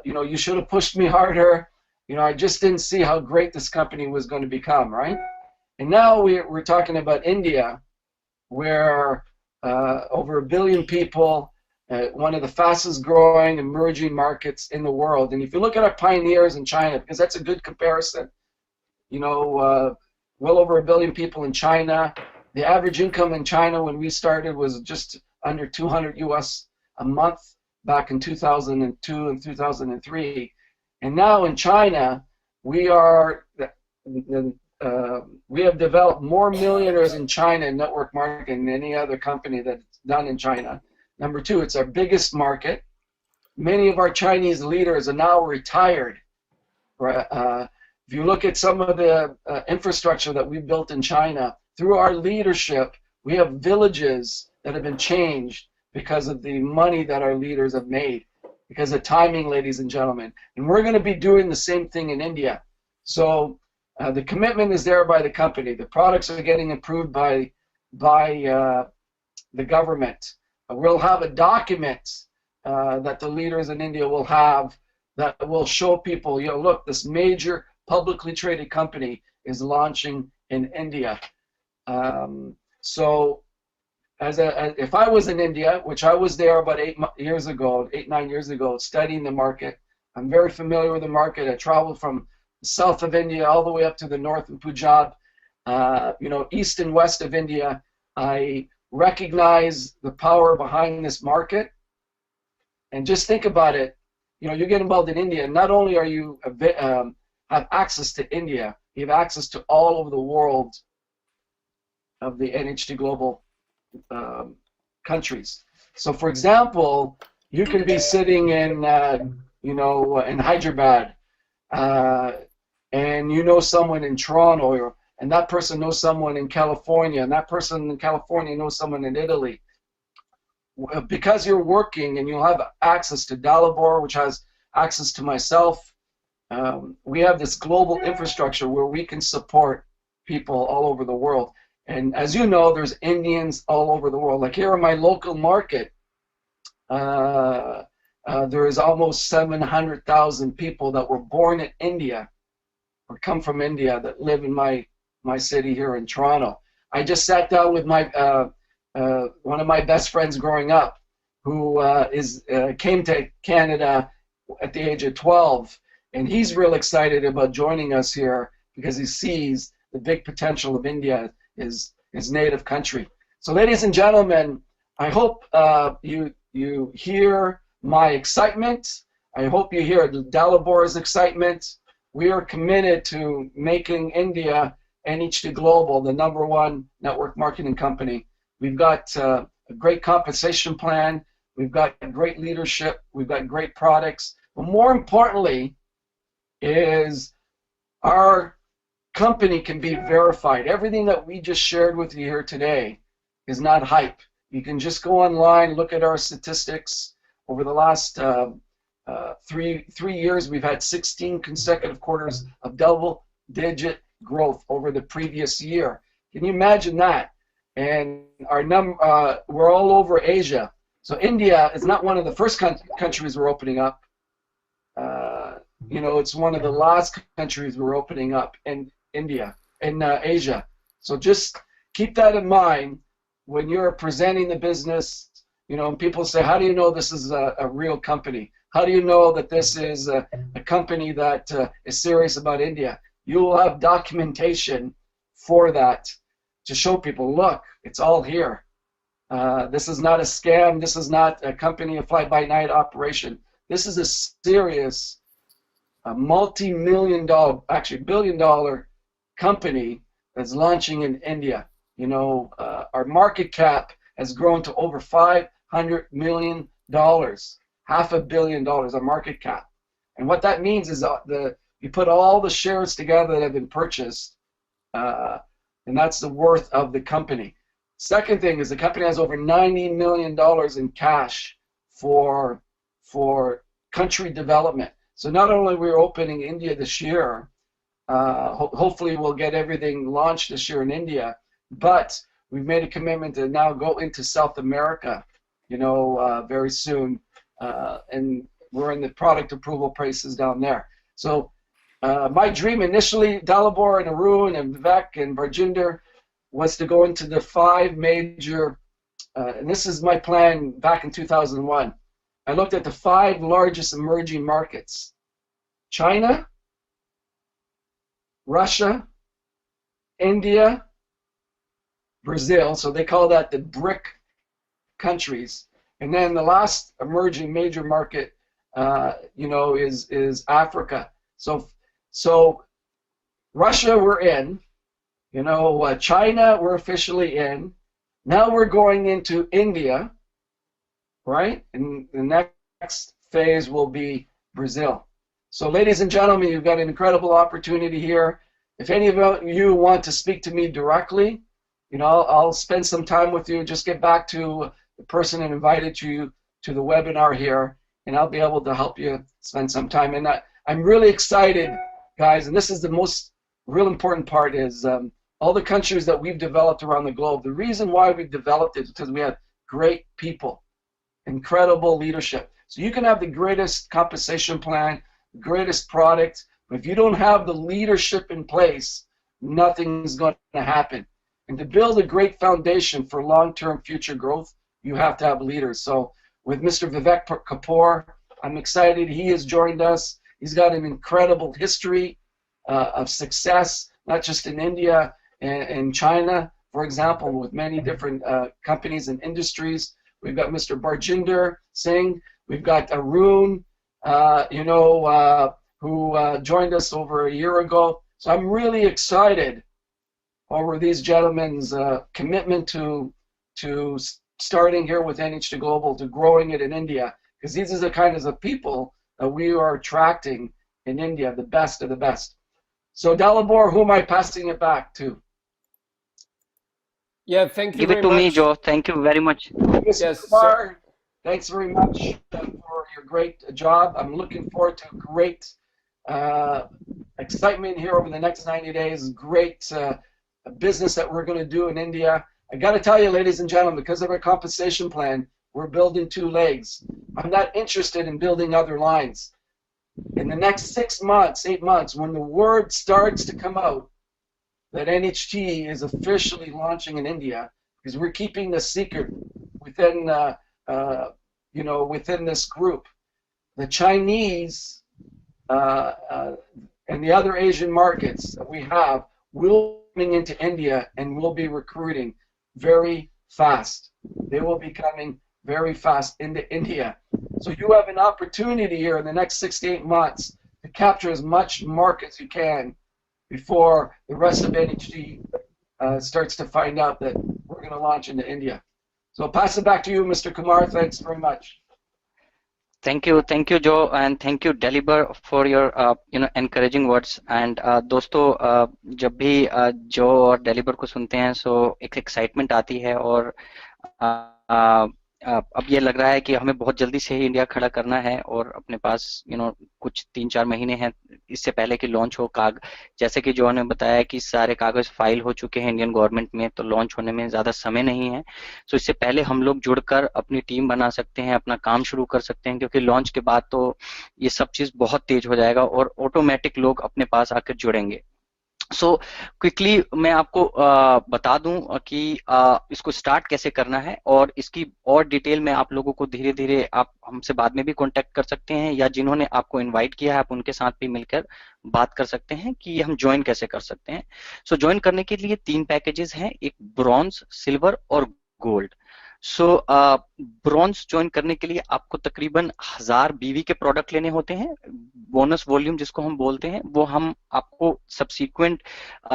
[SPEAKER 4] You know, you should have pushed me harder. You know, I just didn't see how great this company was going to become, right? And now we're talking about India, where over 1 billion people, one of the fastest growing emerging markets in the world. And if you look at our pioneers in China, because that's a good comparison, you know, well over 1 billion people in China. The average income in China when we started was just under 200 US a month back in 2002 and 2003. And now in China, we have developed more millionaires in China in network marketing than any other company that's done in China. Number 2, it's our biggest market. Many of our Chinese leaders are now retired. If you look at some of the infrastructure that we built in China, through our leadership, we have villages that have been changed because of the money that our leaders have made, because of timing, ladies and gentlemen. And we're going to be doing the same thing in India. So the commitment is there by the company. The products are getting approved by the government. We'll have a document that the leaders in India will have that will show people, you know, look, this major publicly traded company is launching in India. So if I was in India, which I was there about 9 years ago, studying the market, I'm very familiar with the market. I traveled from the south of India all the way up to the north in Punjab, you know, east and west of India. I recognize the power behind this market. And just think about it. You know, you get involved in India, not only are you have access to India, you have access to all over the world of the NHT Global countries. So, for example, you can be sitting in, you know, in Hyderabad, and you know someone in Toronto, and that person knows someone in California, and that person in California knows someone in Italy. Because you're working and you'll have access to Dalibor, which has access to myself, we have this global infrastructure where we can support people all over the world. And as you know, there's Indians all over the world. Like here in my local market, there is almost 700,000 people that were born in India or come from India that live in my city here in Toronto. I just sat down with my one of my best friends growing up, who came to Canada at the age of 12, and he's real excited about joining us here because he sees the big potential of India, his native country. So, ladies and gentlemen, I hope you hear my excitement. I hope you hear Dalibor's excitement. We are committed to making India NHT Global the #1 network marketing company. We've got a great compensation plan. We've got great leadership. We've got great products. But more importantly is our company can be verified. Everything that we just shared with you here today is not hype. You can just go online, look at our statistics. Over the last 3 years, we've had 16 consecutive quarters of double-digit growth over the previous year. Can you imagine that? And we're all over Asia. So India is not one of the first countries we're opening up. You know, it's one of the last countries we're opening up in Asia. So just keep that in mind when you're presenting the business. You know, and people say, how do you know this is a real company? How do you know that this is a company that is serious about India? You will have documentation for that to show people, look, it's all here. This is not a scam. This is not a company, a fly-by-night operation. This is a serious, multi-million-dollar, actually billion-dollar company that's launching in India. You know, our market cap has grown to over $500 million, $500 million, our market cap. And what that means is you put all the shares together that have been purchased, and that's the worth of the company. Second thing is the company has over $90 million in cash for country development. So not only we're opening India this year, hopefully we'll get everything launched this year in India, but we've made a commitment to now go into South America, you know, very soon, and we're in the product approval process down there. So my dream initially, Dalibor and Arun and Vivek and Barjinder, was to go into the 5 major, and this is my plan back in 2001. I looked at the 5 largest emerging markets: China, Russia, India, Brazil, so they call that the BRIC countries. And then the last emerging major market, you know, is Africa. So Russia we're in, you know, China we're officially in. Now we're going into India, right? And the next phase will be Brazil. So ladies and gentlemen, you've got an incredible opportunity here. If any of you want to speak to me directly, you know, I'll spend some time with you. Just get back to the person that invited you to the webinar here, and I'll be able to help you spend some time. And I'm really excited, guys, and this is the most real important part, is all the countries that we've developed around the globe. The reason why we've developed it is because we have great people, incredible leadership. So you can have the greatest compensation plan, the greatest product, but if you don't have the leadership in place, nothing's going to happen. And to build a great foundation for long-term future growth, you have to have leaders. So with Mr. Vivek Kapoor, I'm excited. He has joined us. He's got an incredible history of success, not just in India and China, for example, with many different companies and industries. We've got Mr. Barjinder Singh. We've got Arun, you know, who joined us over a year ago. So I'm really excited over these gentlemen's commitment to starting here with NH2 Global, to growing it in India, because these are the kinds of people that we are attracting in India, the best of the best. So Dalibor, who am I passing it back to?
[SPEAKER 3] Yeah, thank you
[SPEAKER 2] Give
[SPEAKER 3] very
[SPEAKER 2] it to
[SPEAKER 3] much.
[SPEAKER 2] me, Joe. Thank you very much.
[SPEAKER 4] Mr.
[SPEAKER 3] Yes,
[SPEAKER 4] Kumar, thanks very much for your great job. I'm looking forward to great excitement here over the next 90 days. Great business that we're going to do in India. I got to tell you, ladies and gentlemen, because of our compensation plan, we're building 2 legs. I'm not interested in building other lines. In the next 6 months, 8 months, when the word starts to come out that NHT is officially launching in India, because we're keeping the secret within, you know, within this group, the Chinese and the other Asian markets that we have will be coming into India and will be recruiting very fast. They will be coming very fast into India. So you have an opportunity here in the next 6 to 8 months to capture as much market as you can before the rest of NHT starts to find out that we're going to launch into India. So I'll pass it back to you, Mr. Kumar. Thanks very much.
[SPEAKER 2] Thank you, Joe, and thank you, Deliber, for your encouraging words. And दोस्तों, जब भी जो और deliver को सुनते हैं, सो एक excitement आती है, और अब ये लग रहा है कि हमें बहुत जल्दी से ही इंडिया खड़ा करना है, और अपने पास कुछ 3-4 महीने हैं इससे पहले कि लॉन्च हो। जैसे कि जो ने बताया कि सारे कागज फाइल हो चुके हैं इंडियन गवर्नमेंट में, तो लॉन्च होने में ज़्यादा समय नहीं है। सो इससे पहले हम लोग जुड़कर अपनी टीम बना सकते हैं, अपना काम शुरू कर सकते हैं, क्योंकि लॉन्च के बाद तो ये सब चीज़ बहुत तेज हो जाएगा और ऑटोमेटिक लोग अपने पास आकर जुड़ेंगे। सो क्विकली मैं आपको बता दूं कि इसको स्टार्ट कैसे करना है, और इसकी और डिटेल में आप लोगों को धीरे धीरे आप हमसे बाद में भी कांटेक्ट कर सकते हैं, या जिन्होंने आपको इनवाइट किया है आप उनके साथ भी मिलकर बात कर सकते हैं कि हम ज्वाइन कैसे कर सकते हैं। सो ज्वाइन करने के लिए 3 पैकेजेस हैं, एक ब्रॉन्ज, सिल्वर और गोल्ड। सो ब्रॉन्ज ज्वाइन करने के लिए आपको तकरीबन 1000 बीवी के प्रोडक्ट लेने होते हैं। बोनस वॉल्यूम जिसको हम बोलते हैं, वो हम आपको सब्सीक्वेंट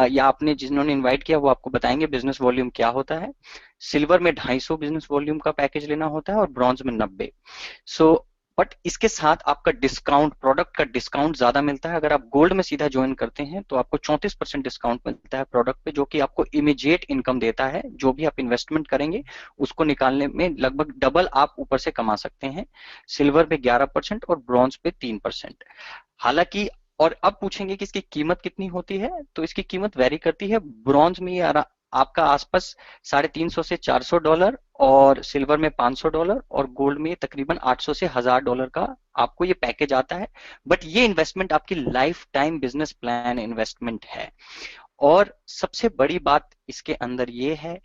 [SPEAKER 2] या आपने जिन्होंने इनवाइट किया वो आपको बताएंगे बिजनेस वॉल्यूम क्या होता है। सिल्वर में 250 बिजनेस वॉल्यूम का पैकेज लेना होता है और ब्रॉन्ज में 90। सो बट इसके साथ आपका डिस्काउंट, प्रोडक्ट का डिस्काउंट ज्यादा मिलता है। अगर आप गोल्ड में सीधा ज्वाइन करते हैं तो आपको 34% डिस्काउंट मिलता है प्रोडक्ट पे, जो कि आपको इमीडिएट इनकम देता है। जो भी आप इन्वेस्टमेंट करेंगे उसको निकालने में लगभग डबल आप ऊपर से कमा सकते हैं। सिल्वर पे 11% और ब्रॉन्ज पे 3%। हालांकि और अब पूछेंगे कि इसकी कीमत कितनी होती है, तो इसकी कीमत वेरी करती है। ब्रॉन्ज में ये आपका आसपास $350 से $400, और सिल्वर में $500, और गोल्ड में तकरीबन $800 से $1000 का आपको ये पैकेज आता है। बट ये इन्वेस्टमेंट आपकी life time business plan investment है। और सबसे बड़ी बात इसके अंदर ये है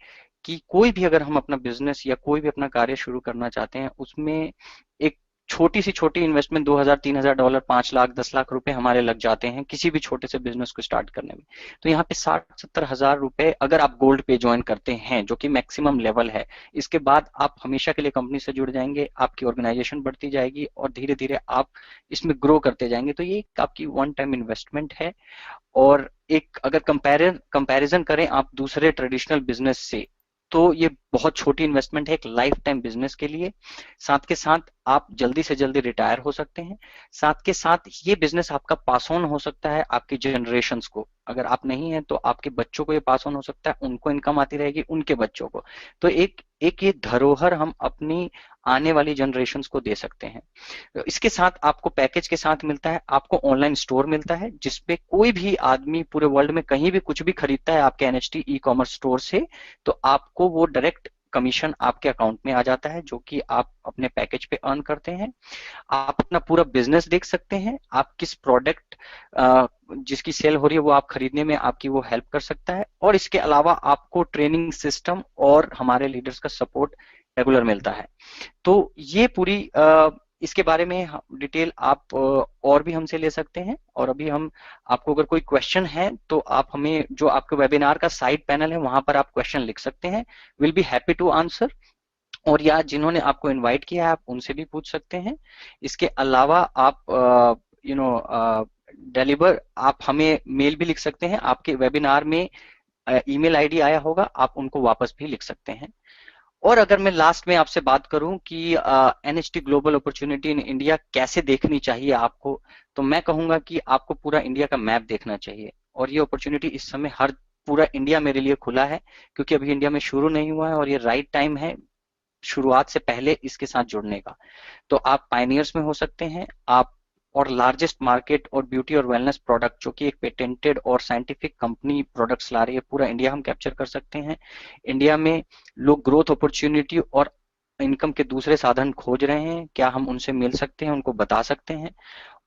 [SPEAKER 2] कि कोई भी अगर हम अपना बिजनेस या कोई भी अपना कार्य शुरू करना चाहते हैं, उसमें एक छोटी सी छोटी इन्वेस्टमेंट $2000, $3000, 5 लाख, 10 लाख रुपए हमारे लग जाते हैं किसी भी छोटे से बिजनेस को स्टार्ट करने में। तो यहाँ पे 60-70 हजार रुपए अगर आप गोल्ड पे ज्वाइन करते हैं, जो कि मैक्सिमम लेवल है, इसके बाद आप हमेशा के लिए कंपनी से जुड़ जाएंगे, आपकी ऑर्गेनाइजेशन बढ़ती जाएगी और धीरे धीरे आप इसमें ग्रो करते जाएंगे। तो ये आपकी वन टाइम इन्वेस्टमेंट है। और एक अगर कंपैरिजन करें आप दूसरे ट्रेडिशनल बिजनेस से, तो ये बहुत छोटी इन्वेस्टमेंट है एक लाइफ टाइम बिजनेस के लिए। साथ के साथ आप जल्दी से जल्दी रिटायर हो सकते हैं। साथ के साथ ये बिजनेस आपका पास ऑन हो सकता है आपकी जनरेशन्स को। अगर आप नहीं है तो आपके बच्चों को ये पास ऑन हो सकता है, उनको इनकम आती रहेगी, उनके बच्चों को। तो एक ये धरोहर हम अपनी आने वाली जनरेशन्स को दे सकते हैं। इसके साथ आपको पैकेज के साथ मिलता है, आपको ऑनलाइन स्टोर मिलता है, जिसपे कोई भी आदमी पूरे वर्ल्ड में कहीं भी कुछ भी खरीदता है आपके NHT ई-कॉमर्स स्टोर से, तो आपको वो डायरेक्ट कमीशन आपके अकाउंट में आ जाता है, जो कि आप अपने पैकेज पे अर्न करते हैं। आप अपना पूरा बिजनेस देख सकते हैं, आप किस प्रोडक्ट जिसकी सेल हो रही है वो आप खरीदने में आपकी वो हेल्प कर सकता है। और इसके अलावा आपको ट्रेनिंग सिस्टम और हमारे लीडर्स का सपोर्ट रेगुलर मिलता है। तो ये पूरी इसके बारे में डिटेल आप और भी हमसे ले सकते हैं। और अभी हम आपको अगर कोई क्वेश्चन है तो आप हमें, जो आपके वेबिनार का साइड पैनल है वहां पर आप क्वेश्चन लिख सकते हैं, will be happy to answer. और या जिन्होंने आपको इनवाइट किया है आप उनसे भी पूछ सकते हैं। इसके अलावा आप डेलीवर आप हमें मेल भी लिख सकते हैं, आपके वेबिनार में ईमेल आईडी आया होगा, आप उनको वापस भी लिख सकते हैं। और अगर मैं लास्ट में आपसे बात करूं कि NHT global opportunity in India कैसे देखनी चाहिए आपको, तो मैं कहूंगा कि आपको पूरा इंडिया का मैप देखना चाहिए। और ये अपॉर्चुनिटी इस समय हर पूरा इंडिया मेरे लिए खुला है, क्योंकि अभी इंडिया में शुरू नहीं हुआ है और ये राइट टाइम है शुरुआत से पहले इसके साथ जुड़ने का। तो आप पायनियर्स में हो सकते हैं, आप और लार्जेस्ट मार्केट और ब्यूटी और वेलनेस प्रोडक्ट, जो कि एक पेटेंटेड और साइंटिफिक कंपनी प्रोडक्ट्स ला रही है, पूरा इंडिया हम कैप्चर कर सकते हैं। इंडिया में लोग ग्रोथ अपॉर्चुनिटी और इनकम के दूसरे साधन खोज रहे हैं, क्या हम उनसे मिल सकते हैं, उनको बता सकते हैं।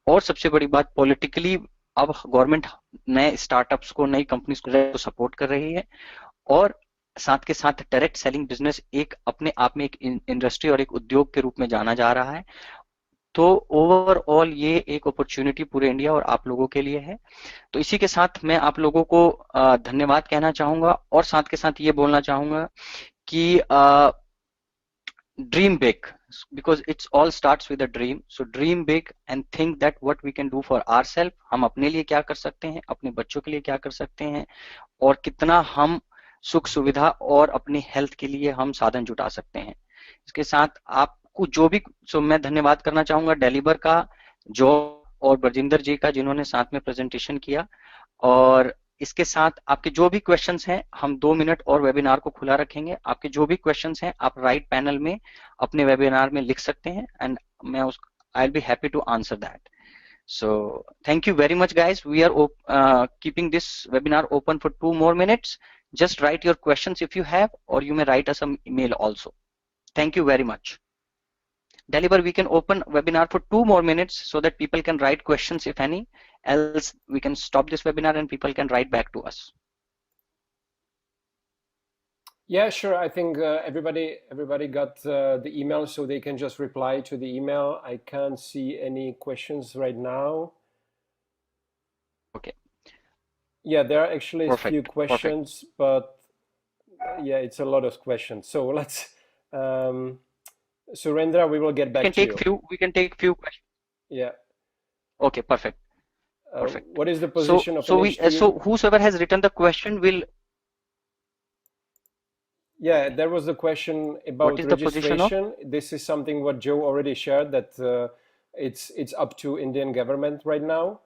[SPEAKER 2] और सबसे बड़ी बात, पॉलिटिकली अब गवर्नमेंट नए स्टार्टअप्स को, नई कंपनीज को सपोर्ट कर रही है। और साथ के साथ डायरेक्ट सेलिंग बिजनेस एक अपने आप में एक इंडस्ट्री और एक उद्योग के रूप में जाना जा रहा है। तो ओवरऑल ये एक अपॉर्चुनिटी पूरे इंडिया और आप लोगों के लिए है। तो इसी के साथ मैं आप लोगों को धन्यवाद कहना चाहूंगा, और साथ के साथ ये बोलना चाहूंगा कि dream big, because it's all starts with a dream. So dream big and think that what we can do for ourselves. हम अपने लिए क्या कर सकते हैं, अपने बच्चों के लिए क्या कर सकते हैं, और कितना हम सुख सुविधा और अपनी हेल्थ के लिए हम साधन जुटा सकते हैं। इसके साथ आप जो भी मैं धन्यवाद करना चाहूंगा डेलीबर का, जो और बरजिंदर जी का जिन्होंने साथ में प्रेजेंटेशन किया। और इसके साथ आपके जो भी क्वेश्चंस हैं, हम 2 मिनट और वेबिनार को खुला रखेंगे। आपके जो भी क्वेश्चंस हैं आप राइट पैनल में अपने वेबिनार में लिख सकते हैं, एंड मैं उस I will be happy to answer that. So thank you very much, guys. We are keeping this webinar open for 2 more minutes. Just write your questions if you have, or you may write us an email also. Thank you very much. Deliver, we can open webinar for 2 more minutes so that people can write questions if any. Else we can stop this webinar and people can write back to us.
[SPEAKER 3] Yeah, sure. I think everybody got the email, so they can just reply to the email. I can't see any questions right now.
[SPEAKER 2] Okay.
[SPEAKER 3] Yeah, there are actually a few
[SPEAKER 2] Perfect.
[SPEAKER 3] questions, but yeah, it's a lot of questions. So let's, Surendra, we will get back to you.
[SPEAKER 2] We can take few questions.
[SPEAKER 3] Yeah.
[SPEAKER 2] Okay, perfect. Perfect.
[SPEAKER 3] What is the position of
[SPEAKER 2] so whosoever has written the question will.
[SPEAKER 3] Yeah, there was the question about registration. This is something what Joe already shared, that it's up to Indian government right now.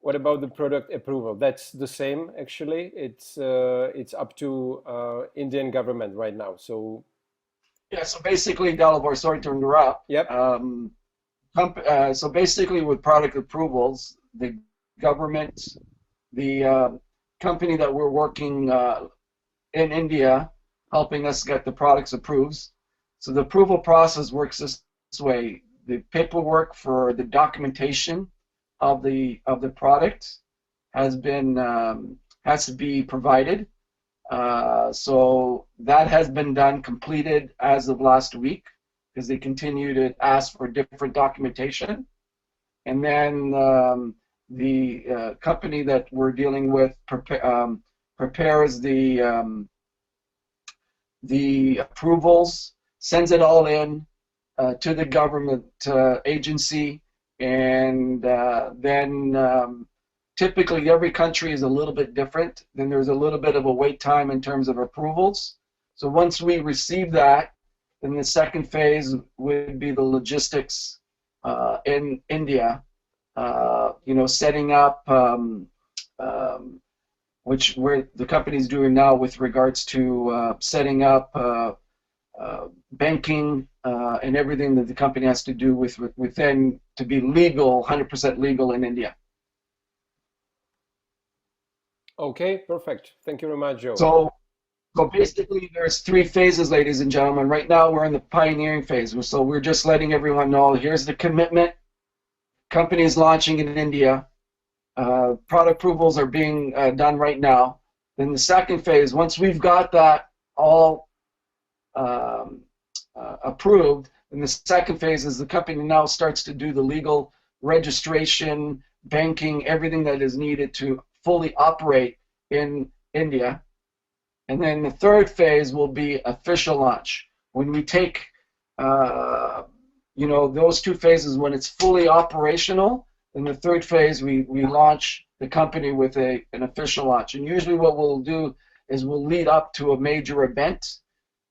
[SPEAKER 3] What about the product approval? That's the same actually. It's up to Indian government right now. So
[SPEAKER 4] yeah, so basically, Dalibor, sorry to interrupt.
[SPEAKER 3] Yep.
[SPEAKER 4] So basically, with product approvals, the government, the company that we're working in India, helping us get the products approved. So the approval process works this way: the paperwork for the documentation of the product has to be provided. So that has been done, completed as of last week, because they continue to ask for different documentation. And then the company that we're dealing with prepares the approvals, sends it all in to the government agency, and then typically every country is a little bit different. Then there's a little bit of a wait time in terms of approvals. So once we receive that, then the second phase would be the logistics in India. Setting up, which where the company is doing now with regards to setting up banking and everything that the company has to do within to be legal, 100% legal in India.
[SPEAKER 3] Okay, perfect. Thank you very much, Joe.
[SPEAKER 4] So basically, there's 3 phases, ladies and gentlemen. Right now, we're in the pioneering phase. So we're just letting everyone know, here's the commitment. Company is launching in India. Product approvals are being done right now. Then the second phase, once we've got that all approved, then the second phase is the company now starts to do the legal registration, banking, everything that is needed to fully operate in India. And then the third phase will be official launch. When we take those 2 phases, when it's fully operational, in the third phase we launch the company with an official launch. And usually what we'll do is we'll lead up to a major event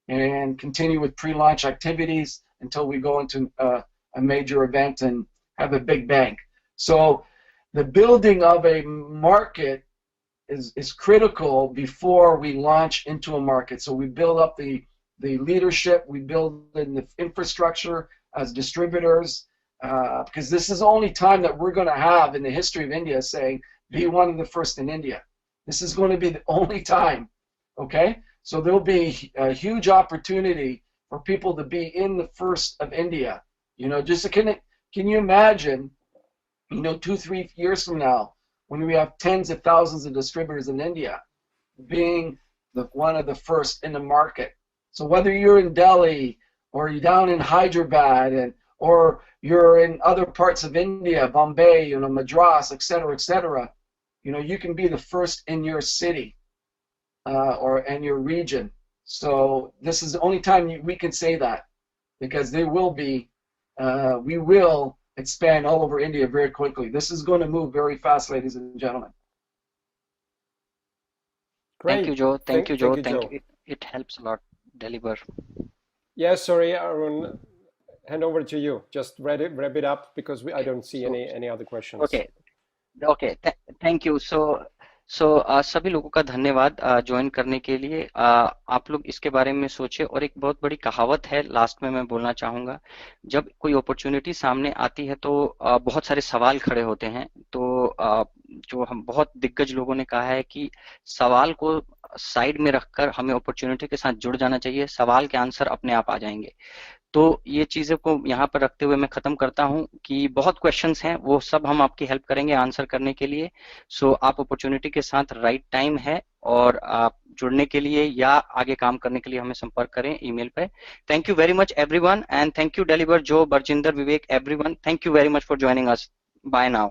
[SPEAKER 4] and continue with pre-launch activities until we go into a major event and have a big bang. So the building of a market is critical before we launch into a market. So we build up the leadership, we build in the infrastructure as distributors, because this is the only time that we're going to have in the history of India saying, be one of the first in India. This is going to be the only time, okay? So there'll be a huge opportunity for people to be in the first of India. Just can you imagine, 2-3 years from now, when we have tens of thousands of distributors in India, being one of the first in the market. So whether you're in Delhi or you're down in Hyderabad or you're in other parts of India, Bombay, Madras, etc., you can be the first in your city or in your region. So this is the only time we can say that, because we will expand all over India very quickly. This is going to move very fast, ladies and gentlemen.
[SPEAKER 3] Great.
[SPEAKER 2] Thank you, Joe. Thank you, Joe.
[SPEAKER 3] Joe.
[SPEAKER 2] It helps a lot. Deliver.
[SPEAKER 3] Yeah, sorry, Arun. Hand over to you. Just wrap it up because I don't see
[SPEAKER 2] So,
[SPEAKER 3] any other questions.
[SPEAKER 2] okay. Okay, thank you. So सभी लोगों का धन्यवाद join करने के लिए। आप लोग इसके बारे में सोचे। और एक बहुत बड़ी कहावत है लास्ट में मैं बोलना चाहूंगा, जब कोई अपॉर्चुनिटी सामने आती है तो बहुत सारे सवाल खड़े होते हैं। तो जो हम बहुत दिग्गज लोगों ने कहा है कि सवाल को साइड में रखकर हमें अपॉर्चुनिटी के साथ जुड़ जाना चाहिए, सवाल के आंसर अपने आप आ जाएंगे। तो ये चीजें को यहाँ पर रखते हुए मैं खत्म करता हूँ कि बहुत क्वेश्चंस हैं, वो सब हम आपकी हेल्प करेंगे आंसर करने के लिए। सो आप अपॉर्चुनिटी के साथ राइट टाइम है, और आप जुड़ने के लिए या आगे काम करने के लिए हमें संपर्क करें ईमेल पे। Thank you very much everyone, and thank you Dalibor, Jo, Barjinder, Vivek, everyone, thank you very much for joining us. Bye now.